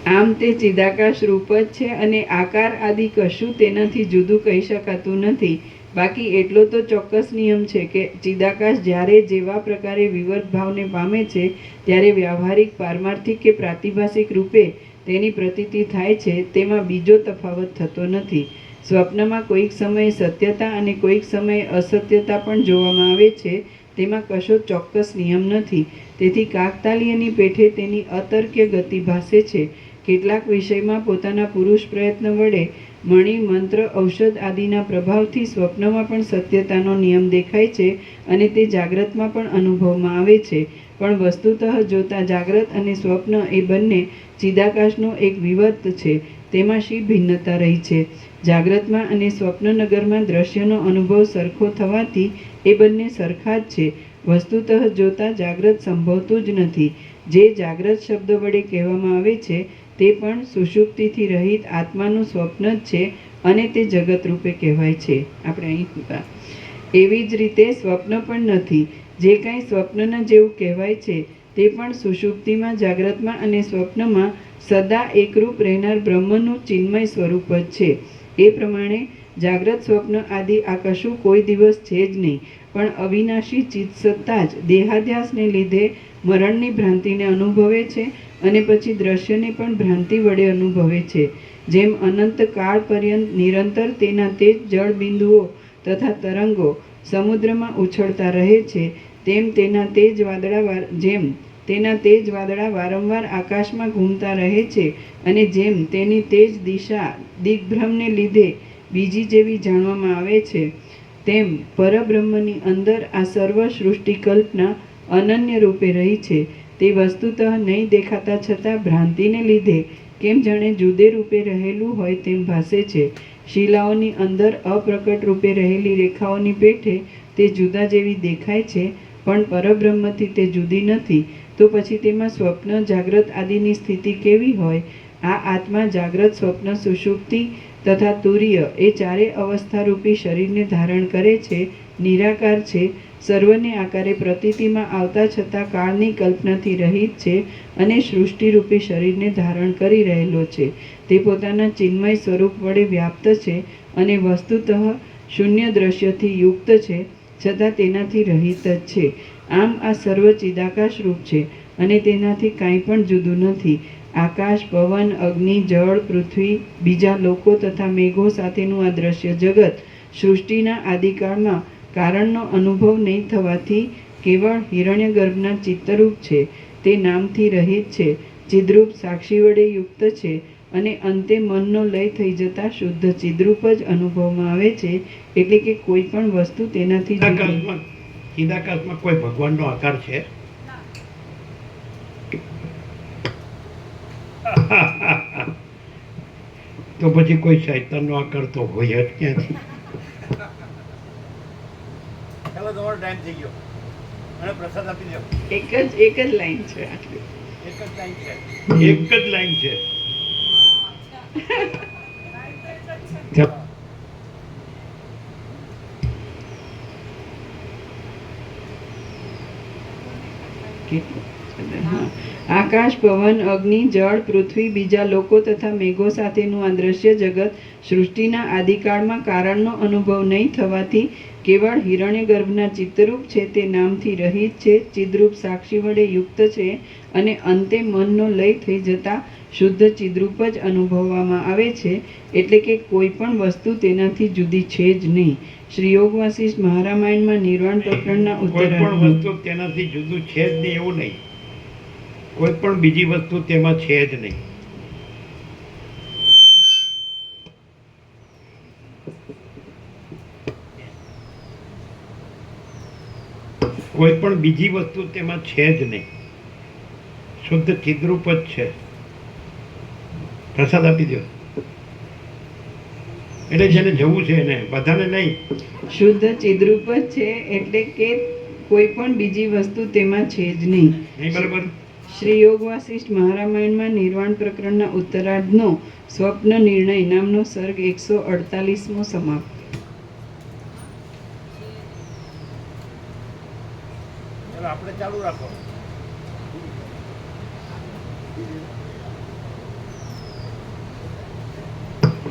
આમ તે ચિદાકાશ રૂપ જ છે અને આકાર આદિ કશું તેનાથી જુદું કહી શકાતું નથી. બાકી એટલો તો ચોક્કસ નિયમ છે કે ચિદાકાશ જ્યારે જેવા પ્રકારે વિવર્ત ભાવને પામે છે ત્યારે વ્યવહારિક, પારમાર્થિક કે પ્રાતિભાષિક રૂપે તેની પ્રતીતિ થાય છે, તેમાં બીજો તફાવત થતો નથી. સ્વપ્નમાં કોઈક સમયે સત્યતા અને કોઈક સમયે અસત્યતા પણ જોવામાં આવે છે, તેમાં કશો ચોક્કસ નિયમ નથી. તેથી કાકતાલીયની પેઠે તેની અતર્ક્ય ગતિ ભાસે છે. કેટલાક વિષયમાં પોતાના પુરુષ પ્રયત્ન વડે મણિ, મંત્ર, ઔષધ આદિના પ્રભાવથી સ્વપ્નમાં પણ સત્યતાનો નિયમ દેખાય છે અને તે જાગ્રતમાં પણ અનુભવમાં આવે છે. પણ વસ્તુતઃ જોતા જાગ્રત અને સ્વપ્ન એ બંને ચિદાકાશનો એક વિવર્ત છે. તેમાં શી ભિન્નતા રહી છે? જાગ્રતમાં અને સ્વપ્નનગરમાં દ્રશ્યનો અનુભવ સરખો થવાથી એ બંને સરખા જ છે. વસ્તુતઃ જોતા જાગ્રત સંભવતું જ નથી. જે જાગ્રત શબ્દ વડે કહેવામાં આવે છે તે પણ સુષુપ્તિથી રહિત આત્માનું સ્વપ્ન જ છે અને તે જગત રૂપે કહેવાય છે. આપણે અહીં એવી જ રીતે સ્વપ્ન પણ નથી. જે કાંઈ સ્વપ્નના જેવું કહેવાય છે તે પણ સુષુપ્તિમાં, જાગ્રતમાં અને સ્વપ્નમાં સદા એકરૂપ રહેનાર બ્રહ્મનું ચિન્મય સ્વરૂપ જ છે. એ પ્રમાણે જાગ્રત, સ્વપ્ન આદિ આ કશું કોઈ દિવસ છે જ નહીં, પણ અવિનાશી ચિત્સત્તા જ દેહાધ્યાસને લીધે મરણની ભ્રાંતિને અનુભવે છે અને પછી દ્રશ્યને પણ ભ્રાંતિ વડે અનુભવે છે. જેમ અનંત કાળ પર્યંત નિરંતર તેના તે જ જળ બિંદુઓ તથા તરંગો સમુદ્રમાં ઉછળતા રહે છે, તેમ તેના તે જ વાદળા વારંવાર આકાશમાં ઘૂમતા રહે છે અને જેમ તેની તે જ દિશા દિગ્ભ્રમને લીધે બીજી જેવી જાણવામાં આવે છે, તેમ પરબ્રહ્મની અંદર આ સર્વ સૃષ્ટિ કલ્પના અનન્ય રૂપે રહી છે. તે વસ્તુતઃ નહીં દેખાતા છતાં ભ્રાંતિને લીધે કેમ જાણે જુદે રૂપે રહેલું હોય તેમ ભાસે છે. શિલાઓની અંદર અપ્રકટ રૂપે રહેલી રેખાઓની પેઠે તે જુદા જેવી દેખાય છે, પણ પરબ્રહ્મથી તે જુદી નથી. તો પછી તેમાં સ્વપ્ન, જાગ્રત આદિની સ્થિતિ કેવી હોય? આ આત્મા જાગ્રત, સ્વપ્ન, સુષુપ્તિ તથા તુર્ય એ ચારે અવસ્થારૂપી શરીરને ધારણ કરે છે, નિરાકાર છે, સર્વને આકારે પ્રતીતિમાં આવતા છતાં કાળની કલ્પનાથી રહિત છે અને સૃષ્ટિરૂપી શરીરને ધારણ કરી રહેલો છે. તે પોતાના ચિન્મય સ્વરૂપ વડે વ્યાપ્ત છે અને વસ્તુતઃ શૂન્ય દ્રશ્યથી યુક્ત છે, છતાં તેનાથી રહિત જ છે. આમ આ સર્વ ચિદાકાશ રૂપ છે અને તેનાથી કાંઈ પણ જુદું નથી. આકાશ, પવન, અગ્નિ, જળ, પૃથ્વી, બીજા લોકો તથા મેઘો સાથેનું આ દ્રશ્ય જગત સૃષ્ટિના આદિકાળમાં કારણનો અનુભવ નહીં થવાથી કેવળ હિરણ્યગર્ભના ચિત્તરૂપ છે. તે નામથી રહિત છે, ચિદ્રૂપ સાક્ષી વડે યુક્ત છે અને અંતે મનનો લય થઈ જતા શુદ્ધ ચિદ્રૂપ જ અનુભવમાં આવે છે. એટલે કે કોઈ પણ વસ્તુ તેનાથી જુદી. ચિદાકાશમાં કોઈ ભગવાનનો આકાર છે? તો પછી કોઈ શૈતાનનો આકાર તો હોય જ ક્યાંથી? ચાલો, તમારો ટાઈમ થઈ ગયો. મને પ્રસાદ આપી દો. એક જ લાઈન છે આટલી. એક જ ટાઈમ છે. એક જ લાઈન છે. આકાશ, પવન, અગ્નિ, જળ, પૃથ્વી, બીજા લોકો તથા મેઘો સાથેનું આ દ્રશ્ય જગત સૃષ્ટિના આદિકાળમાં કારણનો અનુભવ નહીં થવાથી કેવળ હિરણ્યગર્ભના ચિત્તરૂપ છે. તે નામથી રહિત છે, ચિદ્રૂપ સાક્ષી વડે યુક્ત છે અને અંતે મનનો લય થઈ જતા શુદ્ધ ચિદ્રૂપ જ અનુભવવામાં આવે છે. એટલે કે કોઈ પણ વસ્તુ તેનાથી જુદી છે જ નહીં. શ્રી યોગ વાસિષ્ઠ મહારામાયણમાં નિર્વાણ પ્રકરણના કોઈ પણ ઉત્તરાર્ધમાં વસ્તુ તેનાથી જુદું છે જ નહીં એવું નહીં. કોઈ પણ બીજી વસ્તુ તેમાં છે જ નહીં. કોઈ પણ બીજી વસ્તુ તેમાં છે જ નહીં. શુદ્ધ ચિદ્રૂપ જ છે. પ્રસાદ આપી દો. એટલે જેને જવું છે એને, બધાને નહીં. શુદ્ધ ચિદ્રૂપ જ છે એટલે કે કોઈ પણ બીજી વસ્તુ તેમાં છે જ નહીં. નહીં બરાબર? શ્રી યોગ વાસિષ્ઠ મહારામાયણમાં નિર્વાણ પ્રકરણના ઉત્તરાર્ધનો સ્વપ્ન નિર્ણય નામનો સર્ગ 148મો સમાપ્ત. ચાલો, આપણે ચાલુ રાખો.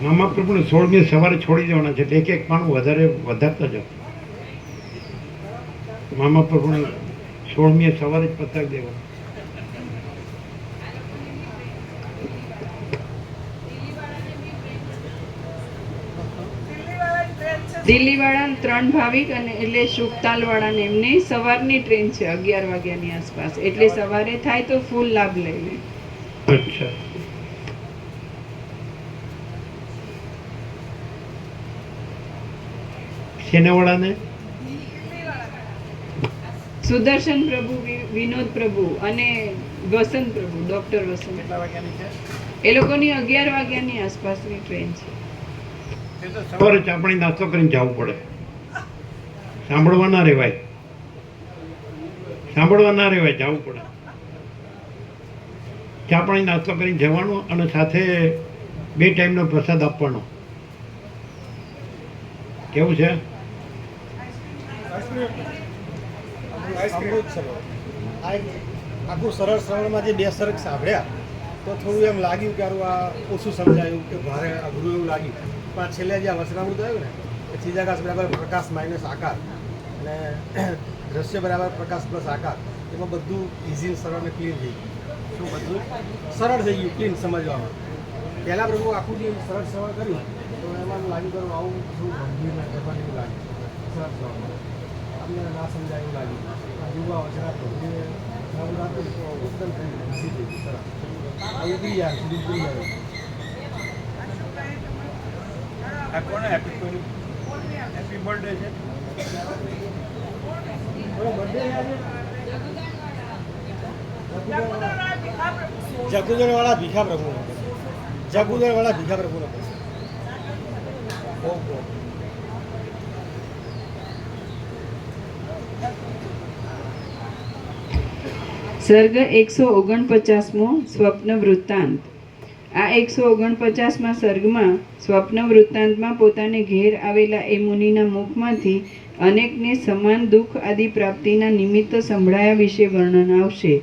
મામા પ્રભુને 16મી સવારે છોડી દેવાના છે એટલે એક પાણું વધારતા જાઓ. મામા પ્રભુને 16મી સવારે જ પતાવી દેવાનું. દિલ્હીવાળા 3 ભાવિક અને એટલે શુકતાલવાળાને એમને સવારની ટ્રેન છે 11 વાગ્યાની આસપાસ, એટલે સવારે થાય તો ફૂલ લાભ લઈ લે. અચ્છા. સેનાવાળાને સુદર્શન પ્રભુ, વિનોદ પ્રભુ અને વસંત પ્રભુ, ડોક્ટર વસંત, કેટલા વાગ્યાની છે? એ લોકોની 11 વાગ્યાની આસપાસની ટ્રેન છે. એ તો સવારે ચા પાણી નાસ્તો કરીને જવું પડે. સાંભળવા ના રહેવાય, સાંભળવા ના રહેવાય, જવું પડે. ચા પાણી નાસ્તો કરીને જવાનું અને સાથે 2 ટાઈમનો પ્રસાદ આપવાનો. કેવું છે? અમૃત સરોવર. આખું સરળ શ્રવણમાં જે 2 સરક સાંભળ્યા તો થોડું એમ લાગ્યું કે આ ઓછું સમજાયું કે ભારે અઘરું એવું લાગ્યું. પણ છેલ્લે જે વચનામૃત આવ્યું ને એ ચિદાકાશ બરાબર પ્રકાશ માઇનસ આકાર અને દ્રશ્ય બરાબર પ્રકાશ પ્લસ આકાર, એમાં બધું ઇઝી, સરળ અને ક્લીન થઈ ગયું. શું બધું સરળ થઈ ગયું, ક્લીન સમજવામાં. પહેલાં પ્રભુ આખું જે સરળ શ્રવણ કર્યું તો એમાં લાગ્યું કરું આવું શું ગંભીર ના કરવાનું એવું લાગ્યું. સરળ શ્રવણ અમને ના સમજાય એવું લાગ્યું. યુવા વચના પ્રભુએ શ્રવણ આપ્યું તો એકદમ થઈ ગયું, થઈ ગયું સરળ. ઉતરી જાય, સુધી ઉતરી જાય. આ કોને હેપી બર્થડે છે? જગુદર વાળા ભીખા પ્રભુ, જગુદર વાળા ભીખા પ્રભુનો સર્ગ 149મો સ્વપ્ન વૃત્તાંત. આ 149મા સર્ગમાં સ્વપ્ન વૃત્તાંતમાં પોતાને ઘેર આવેલા એ મુનિના મુખમાંથી અનેકને સમાન દુઃખ આદિ પ્રાપ્તિના નિમિત્ત સંભળાયા વિશે વર્ણન આવશે.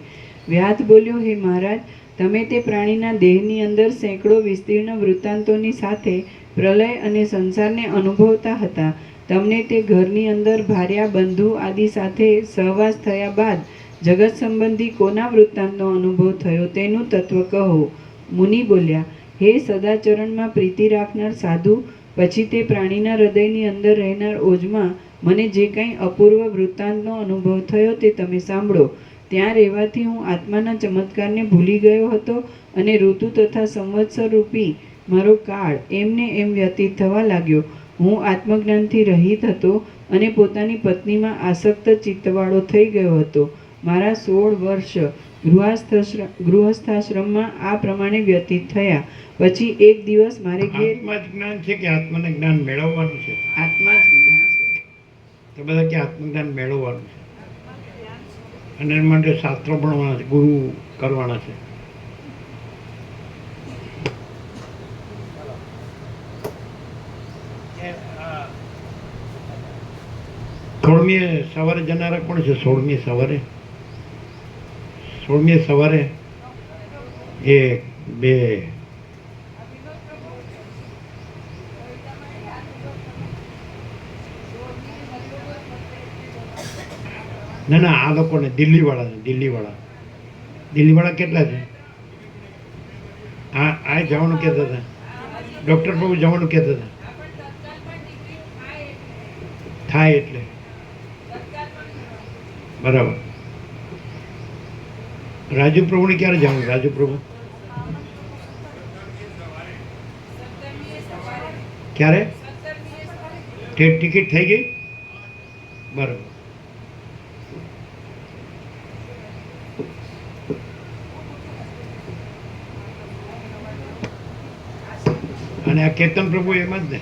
વ્યાધ બોલ્યો, હે મહારાજ, તમે તે પ્રાણીના દેહની અંદર સેંકડો વિસ્તીર્ણ વૃત્તાંતોની સાથે પ્રલય અને સંસારને અનુભવતા હતા. તમને તે ઘરની અંદર ભાર્યા, બંધુ આદિ સાથે સહવાસ થયા બાદ જગત સંબંધી કોના વૃત્તાંતનો અનુભવ થયો તેનું તત્વ કહો. મુનિ બોલ્યા, હે સદાચરણમાં પ્રીતિ રાખનાર સાધુ, પછી તે પ્રાણીના હૃદયની અંદર રહેનાર ઓજમાં મને જે કંઈ અપૂર્વ વૃત્તાંતનો અનુભવ થયો તે તમે સાંભળો. ત્યાં રહેવાથી હું આત્માના ચમત્કારને ભૂલી ગયો હતો અને ઋતુ તથા સંવત્સર રૂપી મારો કાળ એમને એમ વ્યતીત થવા લાગ્યો. હું આત્મજ્ઞાનથી રહિત હતો અને પોતાની પત્નીમાં આસક્ત ચિત્તવાળો થઈ ગયો હતો. મારા 16 વર્ષ ગૃહસ્થાશ્રમમાં આ પ્રમાણે વ્યતીત થયા. પછી એક દિવસ મારે ઘેર આત્મા જ જ્ઞાન છે કે આત્માને જ્ઞાન મેળવવાનું છે? આત્મા જ જ્ઞાન છે. તો બધા કે આત્મજ્ઞાન મેળવવાનું છે અને એના માટે શાસ્ત્રો ભણવાના છે, ગુરુ કરવાના છે. સોળમીએ સવારે જનારા કોણ છે? 16મી સવારે, 16મી સવારે 1 2 ના ના, આ લોકોને દિલ્હીવાળા કેટલા છે? આ જવાનું કહેતા હતા, ડૉક્ટર પ્રભુ જવાનું કહેતા હતા. થાય એટલે બરાબર. રાજુ પ્રભુને ક્યારે જવાનું? રાજુ પ્રભુ ક્યારે? ટિકિટ થઈ ગઈ? બરાબર. અને આ કેતન પ્રભુ એમ જ ને?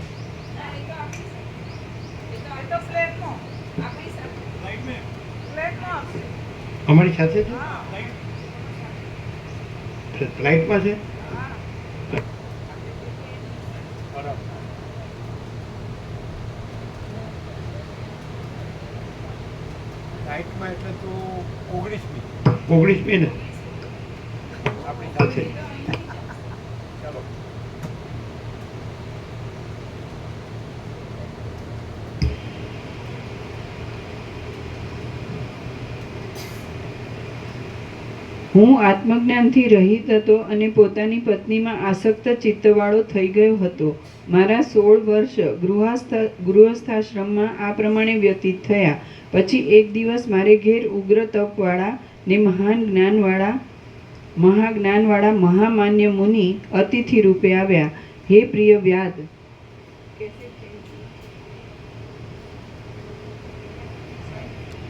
અમારી સાથે છે? ફ્લાઇટમાં છે? નાઇટમાં એટલે તો 19મી 19મી ને આપણી સાથે. ચાલો. હું આત્મજ્ઞાનથી રહિત હતો અને પોતાની પત્નીમાં આસક્ત ચિત્તવાળો થઈ ગયો હતો. મારા 16 વર્ષ ગૃહસ્થાશ્રમમાં આ પ્રમાણે વ્યતીત થયા. પછી એક દિવસ મારે ઘેર ઉગ્ર તપવાળા ને મહાજ્ઞાનવાળા મહામાન્ય મુનિ અતિથિ રૂપે આવ્યા. હે પ્રિય વ્યાધ,